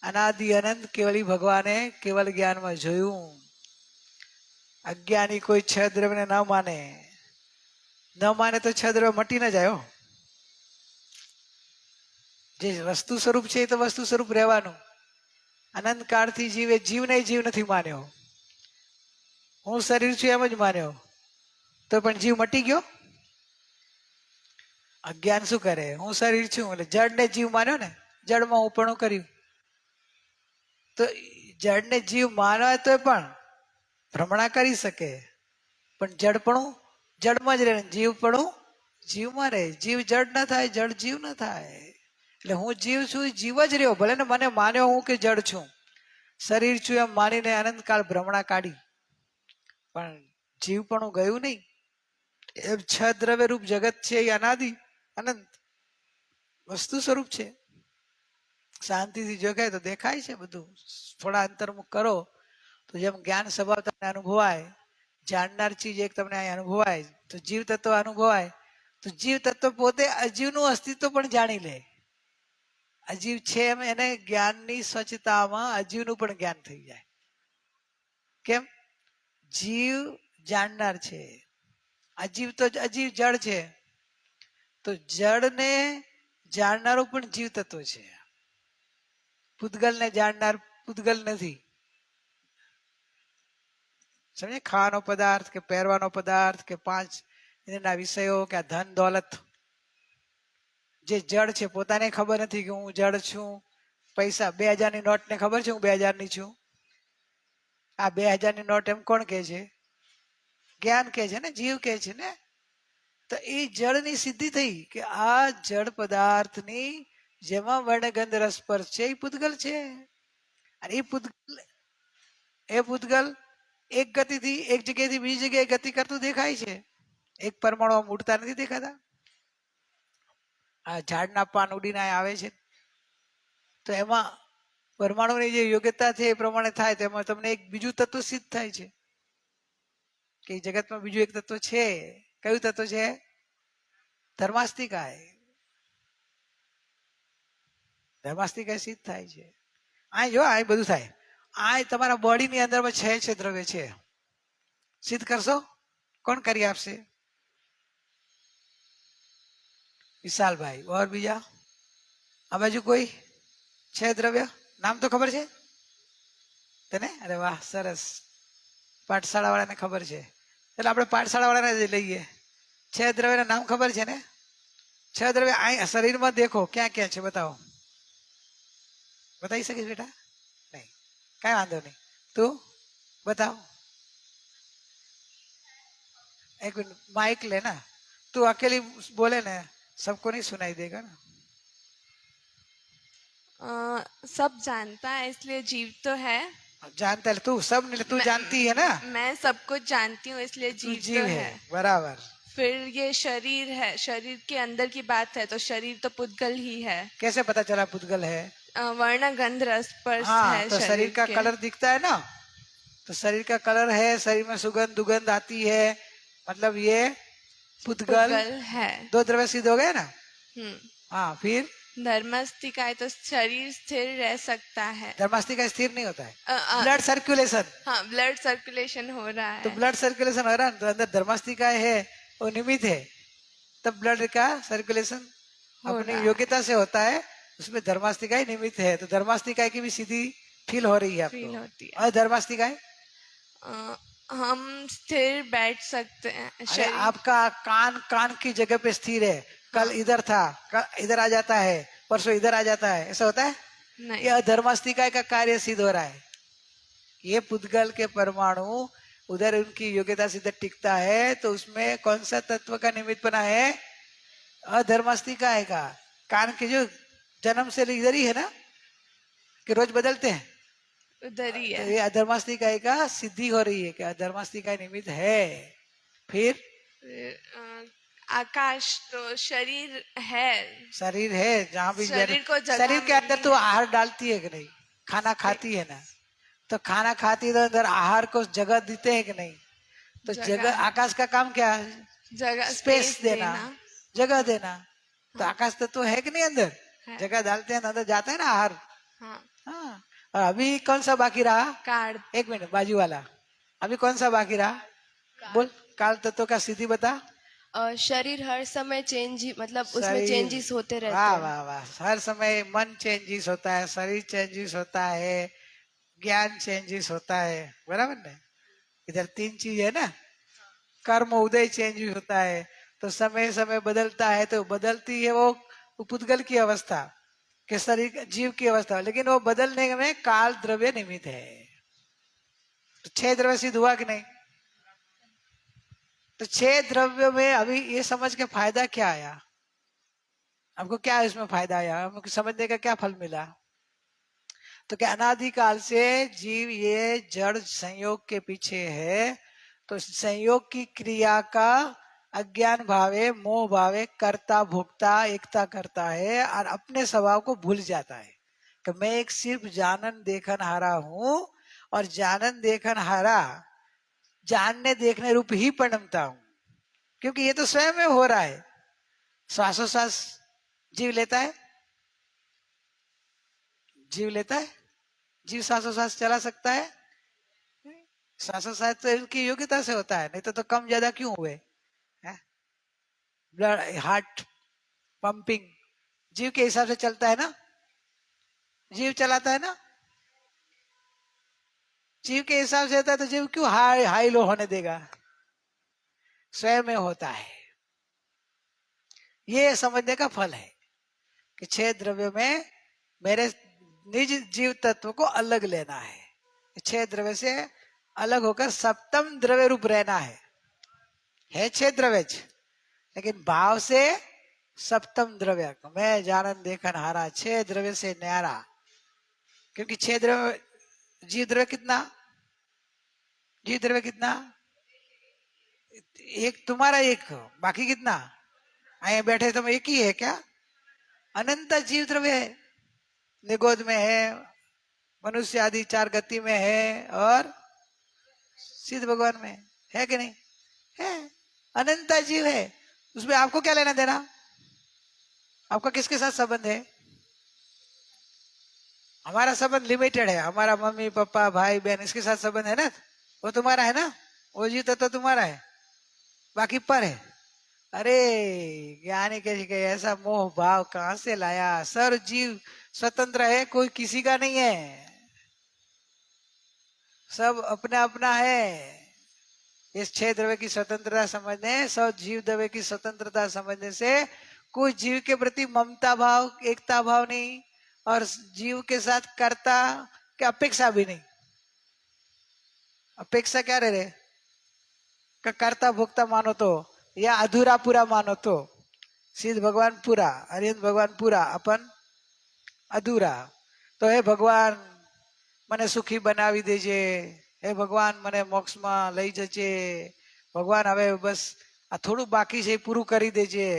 અનાદિ અનંત કેવલી ભગવાને કેવલ જ્ઞાનમાં જોયું. અજ્ઞાની કોઈ છ દ્રવ્યને ન માને તો છ દ્રવ્ય મટી ન જાય. જે વસ્તુ સ્વરૂપ છે એ તો વસ્તુ સ્વરૂપ રહેવાનું. અનંત કાળથી જીવે જીવને જીવ નથી માન્યો. હું શરીર છું એમ જ માન્યો, તો પણ જીવ મટી ગયો. અજ્ઞાન શું કરે? હું શરીર છું એટલે જડને જીવ માન્યો ને, જડમાં હું પણ કર્યું. તો જડને જીવ માનવા તો પણ ભ્રમણા કરી શકે, પણ જડપણું જડમાં જ રહે, જીવપણું જીવમાં રહે. જીવ જડ ન થાય, જડ જીવ ન થાય. એટલે હું જીવ છું, જીવ જ રહ્યો. ભલે ને મને માન્યો હું કે જડ છું, શરીર છું એમ માનીને અનંતકાળ ભ્રમણા કાઢી, પણ જીવ પણ ગયું નહીં. એમ છ દ્રવ્ય રૂપ જગત છે એ અનાદિ અનંત વસ્તુ સ્વરૂપ છે. શાંતિથી જોગાય તો દેખાય છે બધું. થોડા અંતર્મુખ કરો તો જેમ જ્ઞાન સ્વભાવ તમને અનુભવાય, જાણનાર ચીજ એક તમને અહીં અનુભવાય, તો જીવ તત્વ અનુભવાય, તો જીવ તત્વ પોતે અજીવનું અસ્તિત્વ પણ જાણી લે. અજીવ છે એમ એને જ્ઞાનની સ્વચ્છતામાં અજીવનું પણ જ્ઞાન થઈ જાય. કેમ? જીવ જાણનાર છે, અજીવ તો અજીવ જળ છે, તો જળને જાણનારું પણ જીવ તત્વ છે. પૂતગલને જાણનાર પૂતગલ નથી. સમજે? ખાવાનો પદાર્થ કે પહેરવાનો પદાર્થ કે પાંચ એના વિષયો કે આ ધન દોલત, જે જડ છે પોતાને ખબર નથી કે હું જડ છું. પૈસા 2000ની નોટને ખબર છે હું 2000ની છું. આ 2000ની નોટ એમ કોણ કે છે? જ્ઞાન કે છે ને, જીવ કે છે ને. તો એ જળની સિદ્ધિ થઈ કે આ જળ પદાર્થની જેમાં વર્ણગંધ રસ સ્પર્શ છે એ પૂતગલ છે. અને એ પૂતગલ એક ગતિથી એક જગ્યાએથી બીજી જગ્યાએ ગતિ કરતું દેખાય છે. એક પરમાણુ ઉડતા નથી દેખાતા. આ ઝાડના પાન ઉડીને આવે છે તો એમાં પરમાણુની જે યોગ્યતા છે એ પ્રમાણે થાય, તો એમાં તમને એક બીજું તત્વ સિદ્ધ થાય છે કે જગતમાં બીજું એક તત્વ છે. કયું તત્વ છે? ધર્માસ્તિકાય. ધર્માસ્તિકાય સિદ્ધ થાય છે. આ જો આ બધું થાય. આ તમારા બોડીની અંદરમાં છે દ્રવ્ય છે. સિદ્ધ કરશો? કોણ કરી આપશે? વિશાલભાઈ. ઓર બીજા આ બાજુ કોઈ છે દ્રવ્ય? નામ તો ખબર છે તને? અરે વાહ, સરસ. પાઠશાળા વાળાને ખબર છે. એટલે આપણે પાઠશાળા વાળાને જ લઈએ. છે દ્રવ્યના નામ ખબર છે ને? छह द्रव्य शरीर में देखो क्या क्या છે बताओ बताई सके बेटा नहीं कई वांधो नहीं तू बताओ एक मिनट माइक लेना तू अकेली बोले ना सबको नहीं सुनाई देगा ना सब जानता है इसलिए जीव तो है। जानता है तू सब नहीं तू जानती है ना मैं सब कुछ जानती हूँ इसलिए तू जीव जीव तो है है। बराबर फिर ये शरीर है, शरीर के अंदर की बात है तो शरीर तो पुद्गल ही है। कैसे पता चला पुद्गल है वर्ण गंध रस स्पर्श हाँ है तो शरीर का के। कलर दिखता है ना तो शरीर का कलर है शरीर में सुगंध दुगंध आती है मतलब ये पुद्गल है। दो द्रव्य सिद्ध हो गए ना हम्म। हाँ फिर धर्मस्थिका है तो शरीर स्थिर रह सकता है। धर्मास्थिका स्थिर नहीं होता है ब्लड सर्कुलेशन हाँ, ब्लड सर्कुलेशन हो रहा है तो ब्लड सर्कुलेशन हो रहा है तो अंदर धर्मास्थिका है वो निमित्त है तब ब्लड का सर्कुलेशन अपनी योग्यता से होता है उसमें धर्मास्थिका ही निमित्त है तो धर्मास्थिका की भी सीधी फील हो रही है फील आपको होती है। और धर्मास्थिका हम स्थिर बैठ सकते हैं। अरे आपका कान कान की जगह पे स्थिर है कल इधर था इधर आ जाता है परसों इधर आ जाता है ऐसा होता है नहीं। यह धर्मास्थिका का कार्य सिद्ध हो रहा है ये पुद्गल के परमाणु उधर उनकी योग्यता से इधर टिकता है तो उसमें कौन सा तत्व का निमित्त बना है अधर्मास्थिका है का कान के जो जन्म से इधर ही है ना कि रोज बदलते हैं उधर ही तो है। ये अधर्मास्थिका का सिद्धि हो रही है कि अधर्मास्थिका निमित्त है फिर आकाश तो शरीर है शरीर है जहाँ भी शरीर को जगह शरीर के अंदर तो आहार डालती है कि नहीं खाना खाती है ना तो खाना खाती है तो अंदर आहार को जगह देते हैं कि नहीं तो जगह आकाश का काम क्या है जगह स्पेस देना जगह देना तो आकाश तत्व है कि नहीं अंदर जगह डालते हैं अंदर जाता है ना आहार हाँ और अभी कौन सा बाकी रहा कार्ड एक मिनट बाजू वाला अभी कौन सा बाकी रहा बोल काल तत्व का स्थिति बता शरीर हर समय चेंज मतलब उसमें चेंजेस होते रहते वाह हैं। वाह वाह हर समय मन चेंजेस होता है शरीर चेंजेस होता है ज्ञान चेंजेस होता है बराबर ना इधर तीन चीज है ना कर्म उदय चेंज होता है तो समय समय बदलता है तो बदलती है वो पुद्गल की अवस्था के शरीर जीव की अवस्था लेकिन वो बदलने में काल द्रव्य निमित्त है तो छह द्रव्य सिद्ध हुआ कि नहीं तो छह द्रव्य में अभी ये समझ के फायदा क्या आया हमको क्या इसमें फायदा आया हमको समझने का क्या फल मिला तो क्या अनादिकाल से जीव ये जड़ संयोग के पीछे है तो संयोग की क्रिया का अज्ञान भावे मोह भावे कर्ता भोक्ता एकता करता है और अपने स्वभाव को भूल जाता है कि मैं एक सिर्फ जानन देखन हारा हूं और जानन देखन हारा जानने देखने रूप ही परिणमता हूं क्योंकि ये तो स्वयं में हो रहा है श्वासोश्वास जीव लेता है जीव श्वासोश्वास चला सकता है श्वासोश्वास तो इनकी योग्यता से होता है नहीं तो कम ज्यादा क्यों हुए ब्लड हार्ट पंपिंग जीव के हिसाब से चलता है ना जीव चलाता है ना जीव के हिसाब से होता है तो जीव क्यों हाई हाई लो होने देगा स्वयं में होता है ये समझने का फल है कि छह द्रव्य में मेरे निज जीव तत्व को अलग लेना है छह द्रव्य से अलग होकर सप्तम द्रव्य रूप रहना है छह द्रव्य लेकिन भाव से सप्तम द्रव्य मैं जानन देखन हारा छह द्रव्य से न्यारा क्योंकि छह द्रव्य जीव द्रव्य कितना एक तुम्हारा एक बाकी कितना आए बैठे तुम एक ही है क्या अनंत जीव द्रव्य है निगोद में है मनुष्य आदि चार गति में है और सिद्ध भगवान में है कि नहीं है अनंत जीव है उसमें आपको क्या लेना देना आपका किसके साथ संबंध है हमारा संबंध लिमिटेड है हमारा मम्मी पापा भाई बहन इसके साथ संबंध है ना वो तुम्हारा है ना वो जीव तो तुम्हारा है बाकी पर है अरे ज्ञानी के ऐसा मोह भाव कहां से लाया सर जीव स्वतंत्र है कोई किसी का नहीं है सब अपना अपना है इस छह द्रव्य की स्वतंत्रता समझने सब जीव द्रव्य की स्वतंत्रता समझने से कोई जीव के प्रति ममता भाव, एकता भाव नहीं, और जीव के साथ कर्ता के अपेक्षा भी नहीं। अपेक्षा क्या रहे कि कर्ता भोक्ता मानो तो, या अधूरा पूरा मानो तो। सिद्ध भगवान पूरा, अरिहंत भगवान पूरा, अपन અધૂરા. તો હે ભગવાન મને સુખી બનાવી દેજે, હે ભગવાન મને મોક્ષમાં લઈ જજે, ભગવાન હવે બસ આ થોડું બાકી છે એ પૂરું કરી દેજે.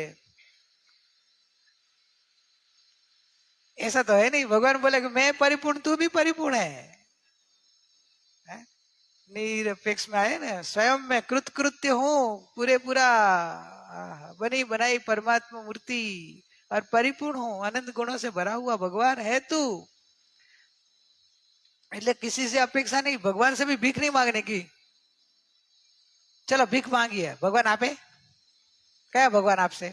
ऐसा तो है नहीं. भगवान बोले कि मैं परिपूर्ण, तू भी परिपूर्ण है. निरपेक्ष में आए ना, स्वयं में कृतकृत्य हूँ, पूरे पूरा बनी बनाई परमात्मा मूर्ति और परिपूर्ण हूँ, आनंद गुणों से भरा हुआ भगवान है तू. એટલે किसी से अपेक्षा नहीं, भगवान से भी भीख नहीं मांगने की. चलो भीख मांगिए, भगवान आपे. क्या भगवान आपसे?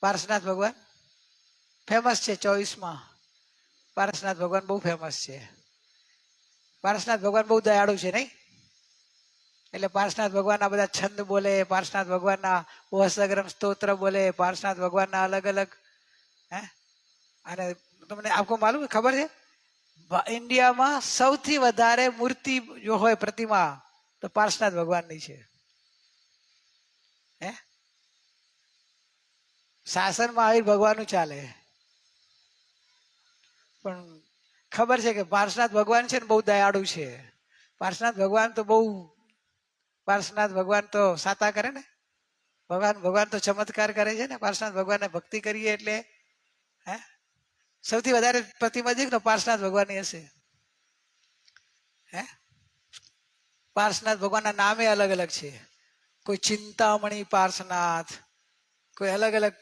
પાર્શનાથ ભગવાન ફેમસ છે 24માં. પાર્શનાથ ભગવાન બહુ ફેમસ છે. પાર્શનાથ ભગવાન બહુ દયાળુ છે નહીં? એટલે પાર્શનાથ ભગવાનના બધા છંદ બોલે, પાર્શનાથ ભગવાનના વસગ્રમ સ્તોત્ર બોલે, પાર્શનાથ ભગવાનના અલગ અલગ. હે, અને તમને આપકો માલુમ ખબર છે ઇન્ડિયામાં સૌથી વધારે મૂર્તિ જો હોય પ્રતિમા તો પાર્શનાથ ભગવાનની છે. હે, શાસનમાં આવી ભગવાનનું ચાલે, પણ ખબર છે કે પાર્શનાથ ભગવાન છે ને બહુ દયાળુ છે. પાર્શનાથ ભગવાન તો બહુ, પાર્શનાથ ભગવાન તો સાતા કરે ને, ભગવાન તો ચમત્કાર કરે છે ને. પાર્શનાથ ભગવાનને ભક્તિ કરીએ એટલે હે સૌથી વધારે પ્રતિમા દેખ ને પાર્શનાથ ભગવાનની હશે. હે, પાર્શનાથ ભગવાનના નામે અલગ અલગ છે. કોઈ चिंतामणि पार्शनाथ, कोई अलग अलग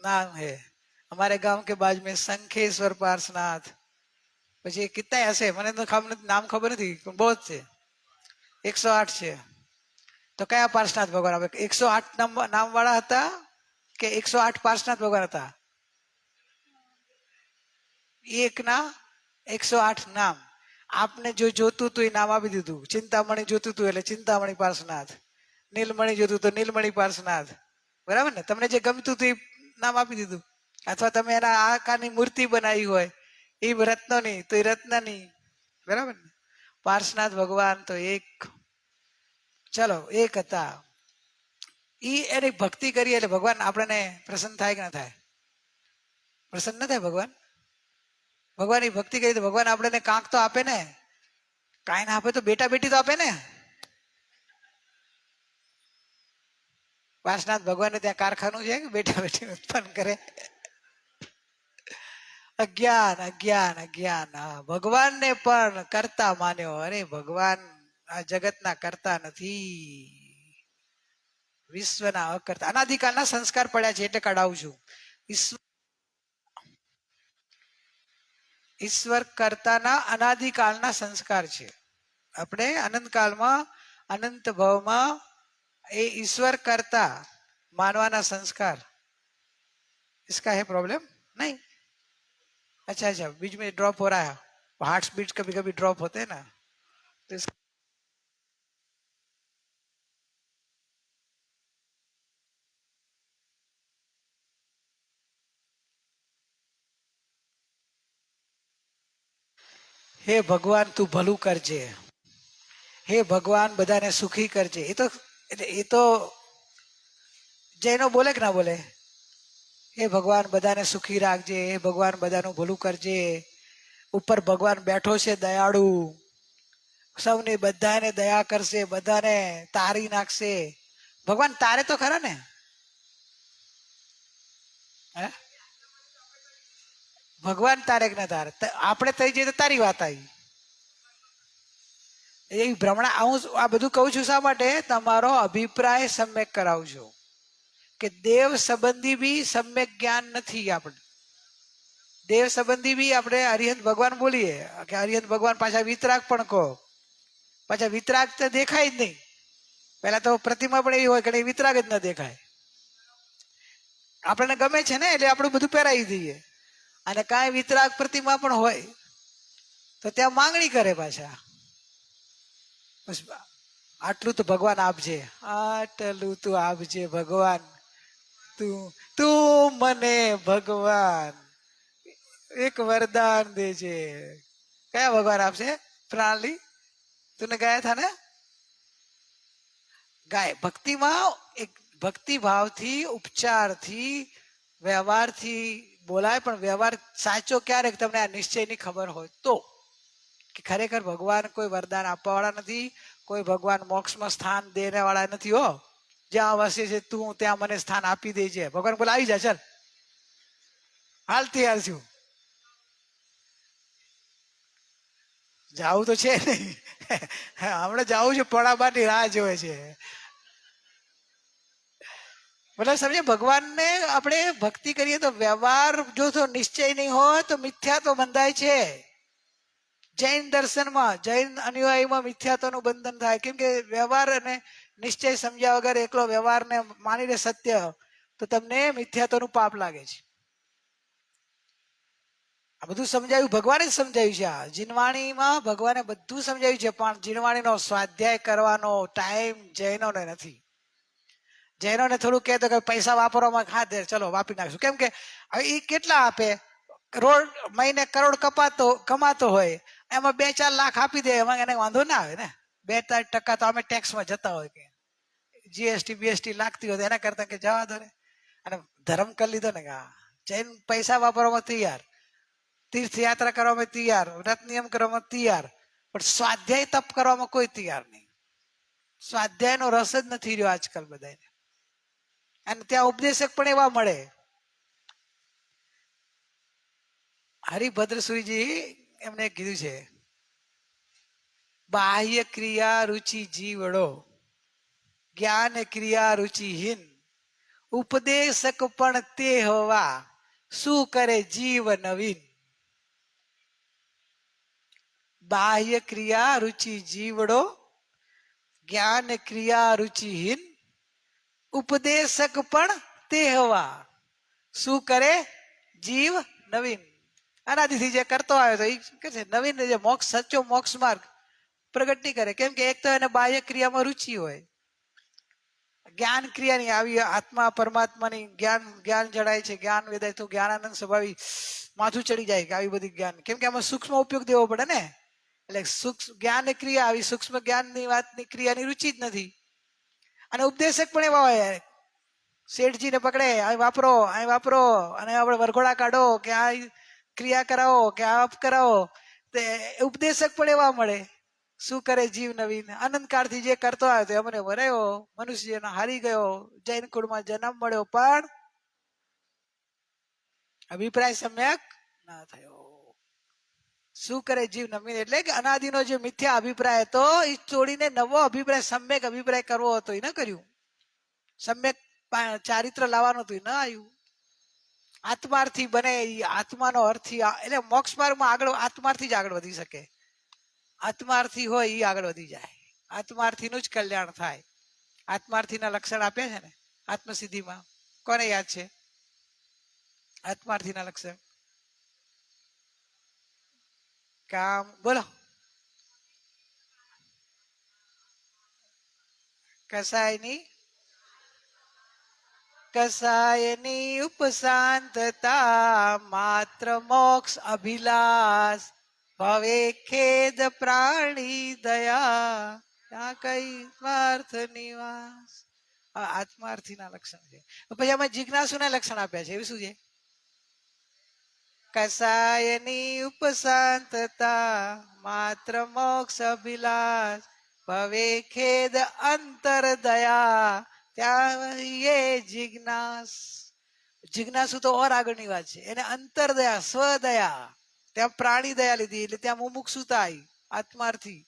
नाम है. हमारे गांव के बाजू में शंखेश्वर पार्शनाथ, પછી कितना હશે મને તો નામ ખબર નથી, બહુ છે. 108 છે. તો કયા પાર્શનાથ ભગવાન આવે? 108 નામ વાળા હતા કે 108 પાર્શનાથ ભગવાન હતા? એક ના 108 નામ. આપને જો જોતું હતું એ નામ આપી દીધું. ચિંતામણી જોતું હતું એટલે ચિંતામણી પાર્શનાથ, નીલમણી જોતું તો નીલમણી પાર્શનાથ. બરાબર ને? તમને જે ગમતું હતું એ નામ આપી દીધું. અથવા તમે એના આકારની મૂર્તિ બનાવી હોય એ રત્નોની તો એ રત્નની. બરાબર ને? પાર્શનાથ ભગવાન તો એક, ચલો એક હતા. ઈ એની ભક્તિ કરીએ એટલે ભગવાન આપણને પ્રસન્ન થાય કે ના થાય? પ્રસન્ન ન થાય ભગવાન? ભગવાનની ભક્તિ કરીએ તો ભગવાન આપણને કાંક તો આપે ને. કાંઈ ના આપે તો બેટા બેટી તો આપે ને. પાર્શનાથ ભગવાનને ત્યાં કારખાનું છે કે બેટા બેટી ઉત્પન્ન કરે? અજ્ઞાન અજ્ઞાન અજ્ઞાન. ભગવાનને પણ કરતા માન્યો. અરે ભગવાન આ જગતના કરતા નથી, વિશ્વના અકર્તા. અનાદિકાળના સંસ્કાર પડ્યા છે એટલે કઢાવું છું. ઈશ્વર કરતાના અનાદિકાળના સંસ્કાર છે. આપણે અનંતકાળમાં અનંત ભાવમાં એ ईश्वर करता मानवाना संस्कार, इसका है प्रॉब्लम नहीं? अच्छा अच्छा, बीच में ड्रॉप हो रहा है, हार्ट बीट कभी कभी ड्रॉप होते हैं ना, तो हे भगवान तू भलू करजे, हे भगवान बधाने सुखी करजे. ये तो जैनो बोले कि ना बोले? हे भगवान बधाने सुखी राखजे, हे भगवान बधानु भलू करजे. ऊपर भगवान बैठो छे दयाळु, सौने बधाने दया करशे, बधाने तारी नाखशे. भगवान तारे तो खरा ने? भगवान तारे कि ना तारे? आपणे થઈ જઈએ તો તારી વાત આવી. એ ભ્રમણા હું આ બધું કહું છું શા માટે? તમારો અભિપ્રાય સમ્યક કરાવજો કે દેવ સંબંધી બી સમ્યક જ્ઞાન નથી. આપણે દેવ સંબંધી બી આપણે અરિહંત ભગવાન બોલીએ કે અરિહંત ભગવાન પાછા વિતરાગ પણ કહો. પાછા વિતરાગ તો દેખાય જ નહીં. પહેલા તો પ્રતિમા પણ એવી હોય કે વિતરાગ જ ન દેખાય. આપણને ગમે છે ને એટલે આપણું બધું પહેરાવી દઈએ. અને કાંઈ વિતરાગ પ્રતિમા પણ હોય તો ત્યાં માંગણી કરે પાછા, આટલું તો ભગવાન આપજે, આટલું તું આપજે ભગવાન. તું તું મને ભગવાન એક વરદાન દેજે. કયા ભગવાન આપશે? પ્રણાલી તુને ગયા થા ને? ગાય ભક્તિમાં એક ભક્તિ ભાવથી, ઉપચારથી, વ્યવહારથી બોલાય, પણ વ્યવહાર સાચો ક્યારે તમને આ નિશ્ચયની ખબર હોય તો, કે ખરેખર ભગવાન કોઈ વરદાન આપવા વાળા નથી, કોઈ ભગવાન મોક્ષમાં સ્થાન દેવા વાળા નથી. હો, જ્યાં વસે છે તું ત્યાં મને સ્થાન આપી દેજે. ભગવાન બોલે આવી જા, ચાલ હાલ તૈયાર છું. જાવું તો છે નહીં, હમણાં જાવું છે, પડાબાની રાહ જોવે છે. મતલબ સમજે, ભગવાનને આપણે ભક્તિ કરીએ તો વ્યવહાર જો તો નિશ્ચય નહીં હોય તો મિથ્યા તો બંધાય છે. જૈન દર્શનમાં, જૈન અનુયાયીમાં મિથ્યાત્વનું બંધન થાય. કેમ કે વ્યવહાર અને નિશ્ચય સમજ્યા વગર એકલો વ્યવહારને માનીને સત્ય, તો તમને મિથ્યાત્વનું પાપ લાગે છે. આ બધું સમજાયું, ભગવાને જ સમજાયું છે. આ જીનવાણીમાં ભગવાને બધું સમજાવ્યું છે, પણ જીનવાણીનો સ્વાધ્યાય કરવાનો ટાઈમ જૈનોને નથી. જૈનોને થોડું કહેતો કે પૈસા વાપરવામાં ખાધે, ચલો વાપરી નાખશું. કેમ કે એ કેટલા આપે? મહિને કરોડ કમાતો હોય, એમાં 2-4 લાખ આપી દે, એમાં એને વાંધો ના આવે ને. 2-4% તો અમે ટેક્સમાં જતા હોય, કે જીએસટી બીએસટી લાગતી હોય, એના કરતા કે જવા દો ને. અને ધર્મ કરી લીધો ને, કે જૈન પૈસા વાપરવામાં તૈયાર, તીર્થયાત્રા કરવામાં તૈયાર, વ્રત નિયમ કરવામાં તૈયાર, પણ સ્વાધ્યાય તપ કરવામાં કોઈ તૈયાર નહીં. સ્વાધ્યાયનો રસ જ નથી રહ્યો આજકાલ બધાને. અને ત્યાં ઉપદેશક પણ એવા મળે. હરિભદ્ર સુરીજી એમને કીધું છે, બાહ્ય ક્રિયા રુચિ જીવડો, જ્ઞાન ક્રિયા રુચિહીન, ઉપદેશક પણ તે હોવા, શું કરે જીવ નવીન. બાહ્ય ક્રિયા રુચિ જીવડો, જ્ઞાન ક્રિયા રુચિહીન, ઉપદેશક પણ તે હોવા, શું કરે જીવ નવીન. અનાદિથી જે કરતો આવ્યો તો એ કે છે નવીન, જે મોક્ષ, સચ્ચો મોક્ષ માર્ગ પ્રગટ નહીં કરે. કેમ કે એક તો એને બાહ્ય ક્રિયામાં રુચિ હોય, જ્ઞાન ક્રિયાની આવી આત્મા પરમાત્માની જ્ઞાન જડાય છે, જ્ઞાન વેદાય તો જ્ઞાનાનંદ સ્વભાવી માથું ચડી જાય કે આવી બધી જ્ઞાન. કેમ કે આમાં સૂક્ષ્મ ઉપયોગ દેવો પડે ને, એટલે સૂક્ષ્મ જ્ઞાન ક્રિયા, આવી સૂક્ષ્મ જ્ઞાનની વાતની ક્રિયાની રુચિ જ નથી. અને ઉપદેશક પણ એવા હોય, શેઠજીને પકડે, અહીં વાપરો, અને આપણે વરઘોડા કાઢો, કે આ ક્રિયા કરાવો, કે આપ કરાવો. તે ઉપદેશક પણ એવા મળે. શું કરે જીવ નવીન, અનંતકાળથી જે કરતો આવ્યો તો અમને વરાયો, મનુષ્યનો હારી ગયો, જૈન કુળમાં જન્મ મળ્યો, પણ અભિપ્રાય સમ્યક ના થયો. શું કરે જીવ નવીન, એટલે કે અનાદિનો જે મિથ્યા અભિપ્રાય હતો એ છોડીને નવો અભિપ્રાય, સમ્યક અભિપ્રાય કરવો હતો, એ ન કર્યું. સમ્યક ચારિત્ર લાવવાનું હતું, એ ન આવ્યું. આત્માર્થી બને, આત્માનો અર્થી, એટલે મોક્ષ માર્ગમાં આગળ આત્માર્થી જ આગળ વધી શકે. આત્માર્થી હોય એ આગળ વધી જાય, આત્માર્થીનું જ કલ્યાણ થાય. આત્માર્થીના લક્ષણ આપ્યા છે ને આત્મસિદ્ધિમાં, કોને યાદ છે આત્માર્થીના લક્ષણ? કામ બોલો. કસાયની ઉપશાંતતા, માત્ર મોક્ષ અભિલાષ, ભવે ખેદ પ્રાણી દયા, ત્યાં કઈ સ્વાર્થ નિવાસ. આત્માર્થીના લક્ષણ છે. પછી અમે જિજ્ઞાસુના લક્ષણ આપ્યા છે. એવું શું છે? કસાયની ઉપશાંતતા, માત્ર મોક્ષ અભિલાષ, ભવે ખેદ અંતર દયા, ત્યાં જિજ્ઞાસ. જિજ્ઞાસુ તો ઓર આગળની વાત છે. એને અંતર દયા, સ્વદયા, ત્યાં પ્રાણી દયા લીધી, એટલે ત્યાં મુમુક્ષુતા આવી, આત્માર્થી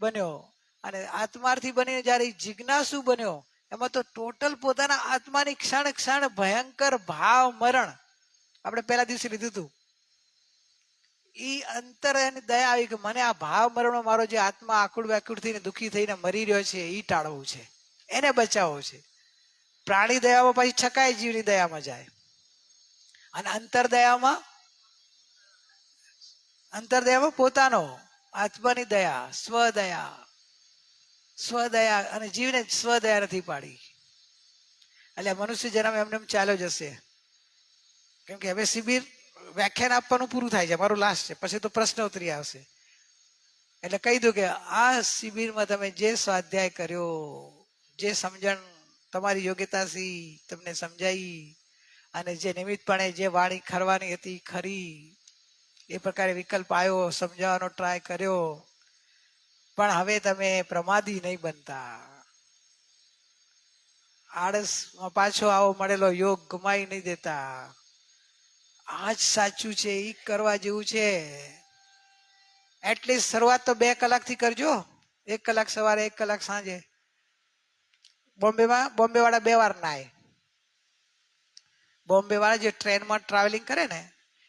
બન્યો. અને આત્માર્થી બનીને જયારે જિજ્ઞાસુ બન્યો, એમાં તો ટોટલ પોતાના આત્માની ક્ષણ ક્ષણ ભયંકર ભાવ મરણ, આપણે પહેલા દિવસે લીધું હતું. ઈ અંતર એની દયા આવી કે મને આ ભાવ મરણો, મારો જે આત્મા આકુળ વ્યાકુળ થઈને દુઃખી થઈને મરી રહ્યો છે, એ ટાળવું છે, એને બચાવવો છે. પ્રાણી દયામાં પછી છકાય જીવની દયામાં જાય. અને અંતરદયામાં પોતાનો આત્માની દયા, સ્વદયા. અને જીવને સ્વદયા નથી પાડી. એટલે મનુષ્ય જન્મ એમને એમ ચાલ્યો જશે. કેમ કે હવે શિબિર વ્યાખ્યાન આપવાનું પૂરું થાય છે, મારું લાસ્ટ છે, પછી તો પ્રશ્નોત્તરી આવશે. એટલે કહી દઉં કે આ શિબિરમાં તમે જે સ્વાધ્યાય કર્યો, જે સમજણ તમારી યોગ્યતાથી તમને સમજાઈ, અને જે નિમિત્તપણે જે વાણી ખરવાની હતી ખરી, એ પ્રકારે વિકલ્પ આવ્યો, સમજાવવાનો ટ્રાય કર્યો, પણ હવે તમે પ્રમાદી નહીં બનતા. આળસમાં પાછો આવો મળેલો યોગ ગુમાવી નહીં દેતા. આ જ સાચું છે, એ કરવા જેવું છે. એટલીસ્ટ શરૂઆત તો 2 કલાકથી કરજો. 1 કલાક સવારે, 1 કલાક સાંજે. બોમ્બે વાળા 2 વાર નાય. બોમ્બે વાળા જે ટ્રેનમાં ટ્રાવેલિંગ કરે ને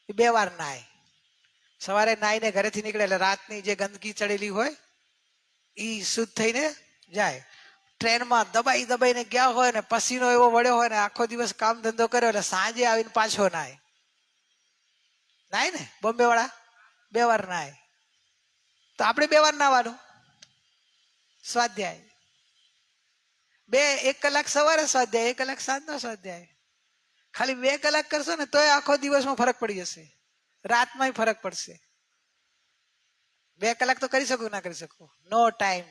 એ 2 વાર નાય. સવારે નાઈને ઘરેથી નીકળે એટલે રાતની જે ગંદકી ચડેલી હોય એ શુદ્ધ થઈને જાય. ટ્રેનમાં દબાઈને ગયા હોય ને પસીનો એવો વળ્યો હોય ને આખો દિવસ કામ ધંધો કર્યો એટલે સાંજે આવીને પાછો નાય ને. બોમ્બે વાળા 2 વાર નાય. તો આપણે 2 વાર નાવાનું. સ્વાધ્યાય 1 કલાક સવારે સ્વાધ્યાય, 1 કલાક સાંજનો સ્વાધ્યાય. ખાલી 2 કલાક કરશો ને તોય આખો દિવસમાં ફરક પડી જશે, રાતમાં ફરક પડશે. 2 કલાક તો કરી શકો ના કરી શકો? નો ટાઈમ.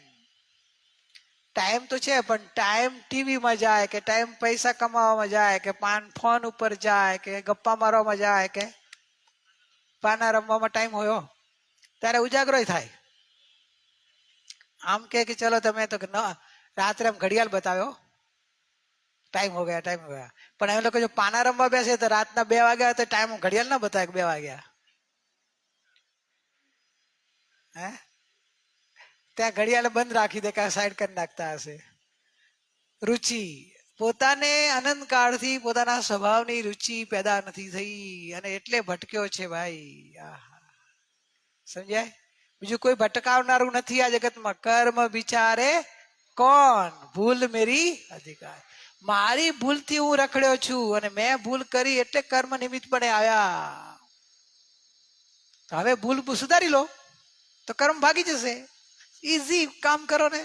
ટાઈમ તો છે, પણ ટાઈમ ટીવીમાં જાય કે ટાઈમ પૈસા કમાવામાં જાય કે ફોન ઉપર જાય કે ગપ્પા મારવામાં જાય કે પાના રમવામાં ટાઈમ હોય, ત્યારે ઉજાગરો થાય. આમ કે ચલો તમે તો રાત્રે આમ ઘડિયાળ બતાવ્યો, ટાઈમ હો ગયા. પણ એ લોકો જો પાના રમવા બેસે તો રાતના 2 વાગ્યા તો ટાઈમ ઘડિયાળ ના બતાવે 2 વાગ્યા. હે ત્યાં ઘડિયાળ બંધ રાખી દે કે સાઈડ કરી નાખતા હશે. રુચિ પોતાને અનંત કાળથી પોતાના સ્વભાવની રુચિ પેદા નથી થઈ અને એટલે ભટક્યો છે ભાઈ. સમજાય? બીજું કોઈ ભટકાવનારું નથી આ જગતમાં. કર્મ વિચારે કોણ? ભૂલ મેરી અધિકાર. મારી ભૂલથી હું રખડ્યો છું અને મેં ભૂલ કરી એટલે કર્મ નિમિત્ત પડે આવ્યા. હવે ભૂલ સુધારી લો તો કર્મ ભાગી જશે. ઈઝી કામ કરો ને.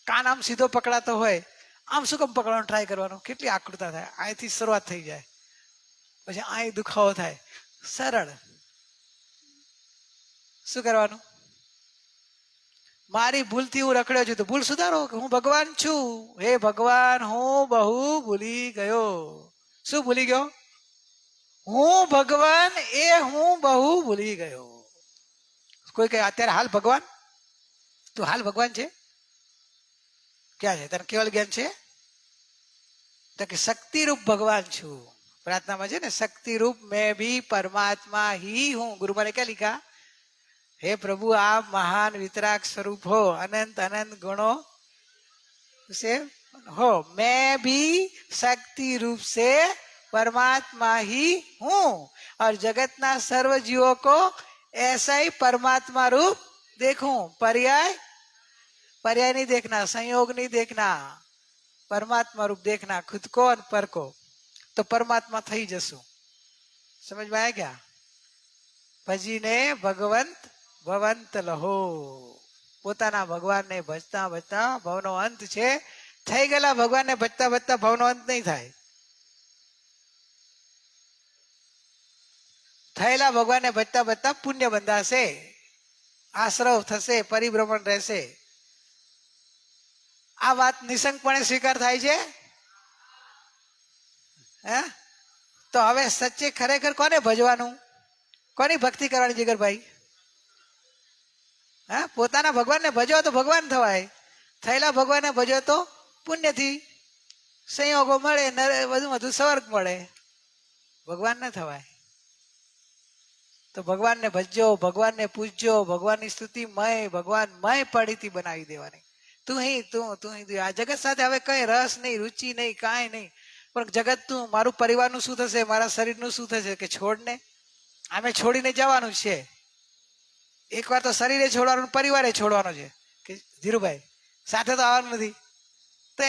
કાન આમ સીધો પકડાતો હોય, આમ શું કામ પકડવાનો ટ્રાય કરવાનો? કેટલી આકૃતા થાય. અહીંથી શરૂઆત થઈ જાય, પછી અહીં દુખાવો થાય. સરળ. શું કરવાનું? મારી ભૂલથી હું રખડ્યો છું તો ભૂલ સુધારો કે હું ભગવાન છું. હે ભગવાન, હું બહુ ભૂલી ગયો. શું ભૂલી ગયો? હું ભગવાન, એ હું બહુ ભૂલી ગયો. કોઈ કહે અત્યારે હાલ ભગવાન? તું હાલ ભગવાન છે? ક્યાં છે? તને કેવલ જ્ઞાન છે? તો કે શક્તિ રૂપ ભગવાન છું. પ્રાર્થનામાં છે ને, શક્તિ રૂપ મેં ભી પરમાત્મા ही हूं. गुरु ने क्या लिखा? हे प्रभु आप महान वितराग स्वरूप हो, अनंत अनंत गुणों से हो, मैं भी शक्ति रूप से परमात्मा ही हूं और जगतना सर्व जीवों को ऐसा ही परमात्मा रूप देखूं. पर्याय नहीं देखना, संयोग नहीं देखना, परमात्मा रूप देखना खुद को और पर को. तो परमात्मा થઈ જશું. સમજ માં આવ્યા? क्या ભજીને ભગવંત ભવંત લહો. પોતાના ભગવાનને ભજતા ભજતા ભવનો અંત છે. થઈ ગયેલા ભગવાનને ભજતા ભજતા ભવનો અંત નહીં થાય. થયેલા ભગવાનને ભજતા ભજતા પુણ્ય બંધાશે, આશ્રવ થશે, પરિભ્રમણ રહેશે. આ વાત નિશંકપણે સ્વીકાર થાય છે? હે? તો હવે સચ્ચે ખરેખર કોને ભજવાનું? કોની ભક્તિ કરવાની જીગરભાઈ? હા, પોતાના ભગવાનને ભજો તો ભગવાન થવાય. થયેલા ભગવાનને ભજો તો પુણ્યથી સંયોગો મળે, વધુ વધુ સ્વર્ગ મળે. ભગવાન ન થવાય. તો ભગવાનને ભજજો, ભગવાનને પૂજજો, ભગવાનની સ્તુતિમય, ભગવાનમય પડીતી બનાવી દેવાની. તું આ જગત સાથે હવે કઈ રસ નહીં, રુચિ નહીં, કાંઈ નહીં. પણ જગત તું, મારું પરિવારનું શું થશે, મારા શરીરનું શું થશે? કે છોડને, આમે છોડીને જવાનું છે. એકવાર તો શરીરે છોડવાનું, પરિવારે છોડવાનો છે. કે ધીરુભાઈ સાથે તો આવવાનું નથી. તો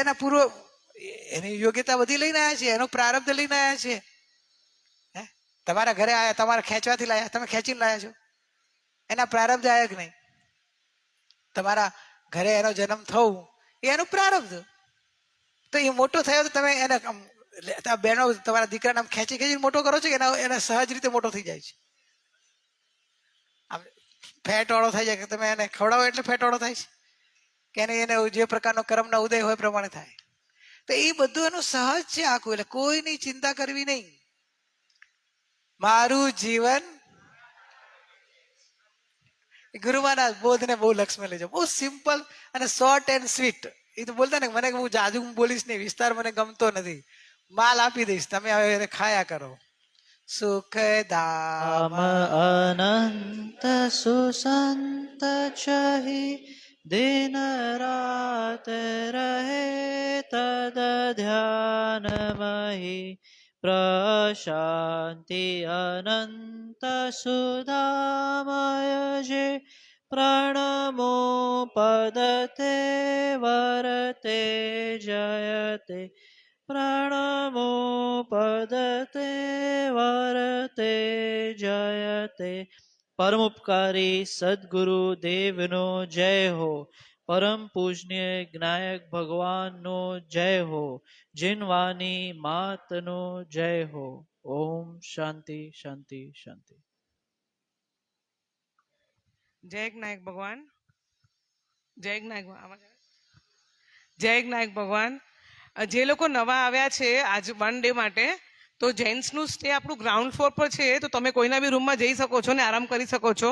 એના પૂર્વ એની યોગ્યતા બધી લઈને આવ્યા છે, એનો પ્રારબ્ધ લઈને આવ્યા છે. તમારા ઘરે આવ્યા, તમારા ખેંચવાથી લાયા, તમે ખેંચીને લાયા છો. એના પ્રારબ્ધ આવ્યા કે નહીં? તમારા ઘરે એનો જન્મ થવું એ એનું પ્રારબ્ધ. તો એ મોટો થયો તો તમે એને બહેનો તમારા દીકરાને આમ ખેંચી ખેંચીને મોટો કરો છો કે એને સહજ રીતે મોટો થઈ જાય છે? આમ ફેટ વાળો થઈ જાય કે તમે એને ખવડાવો એટલે ફેટ વાળો થાય છે કે એને જે પ્રકારનો કર્મના ઉદય હોય પ્રમાણે થાય? તો એ બધું એનું સહજ છે આખું. એટલે કોઈની ચિંતા કરવી નહીં. મારું જીવન ગુરુ મહારાજ બોધને બહુ લક્ષ્મી લેજો. બહુ સિમ્પલ અને શોર્ટ એન્ડ સ્વીટ. એ તો બોલતા ને મને હું જાજુ બોલીશ નહીં, વિસ્તાર મને ગમતો નથી, માલ આપી દઈશ, તમે હવે એને ખાયા કરો. સુખદામ અનંત સુસંત ચહી દિન રાત રહે તદ ધ્યાનમહી પ્રશાંતિ અનંત સુધામય જે પ્રણમો પદતે વરતે જયતે પ્રણમો પદતે વરતે જયતે. પરમોપકારી સદગુરુ દેવનો જય હો. પરમ પૂજ્ય જ્ઞાયક ભગવાનનો જય હો. જીનવાની માતનો જય હો. ઓમ શાંતિ શાંતિ શાંતિ. જય જ્ઞાયક ભગવાન. જય જ્ઞાયક જય જ્ઞાયક ભગવાન. જે લોકો નવા આવ્યા છે આજ 1 ડે માટે, તો જેન્ટ્સનું સ્ટે આપણું ગ્રાઉન્ડ ફ્લોર પર છે, તો તમે કોઈના બી રૂમમાં જઈ શકો છો ને આરામ કરી શકો છો.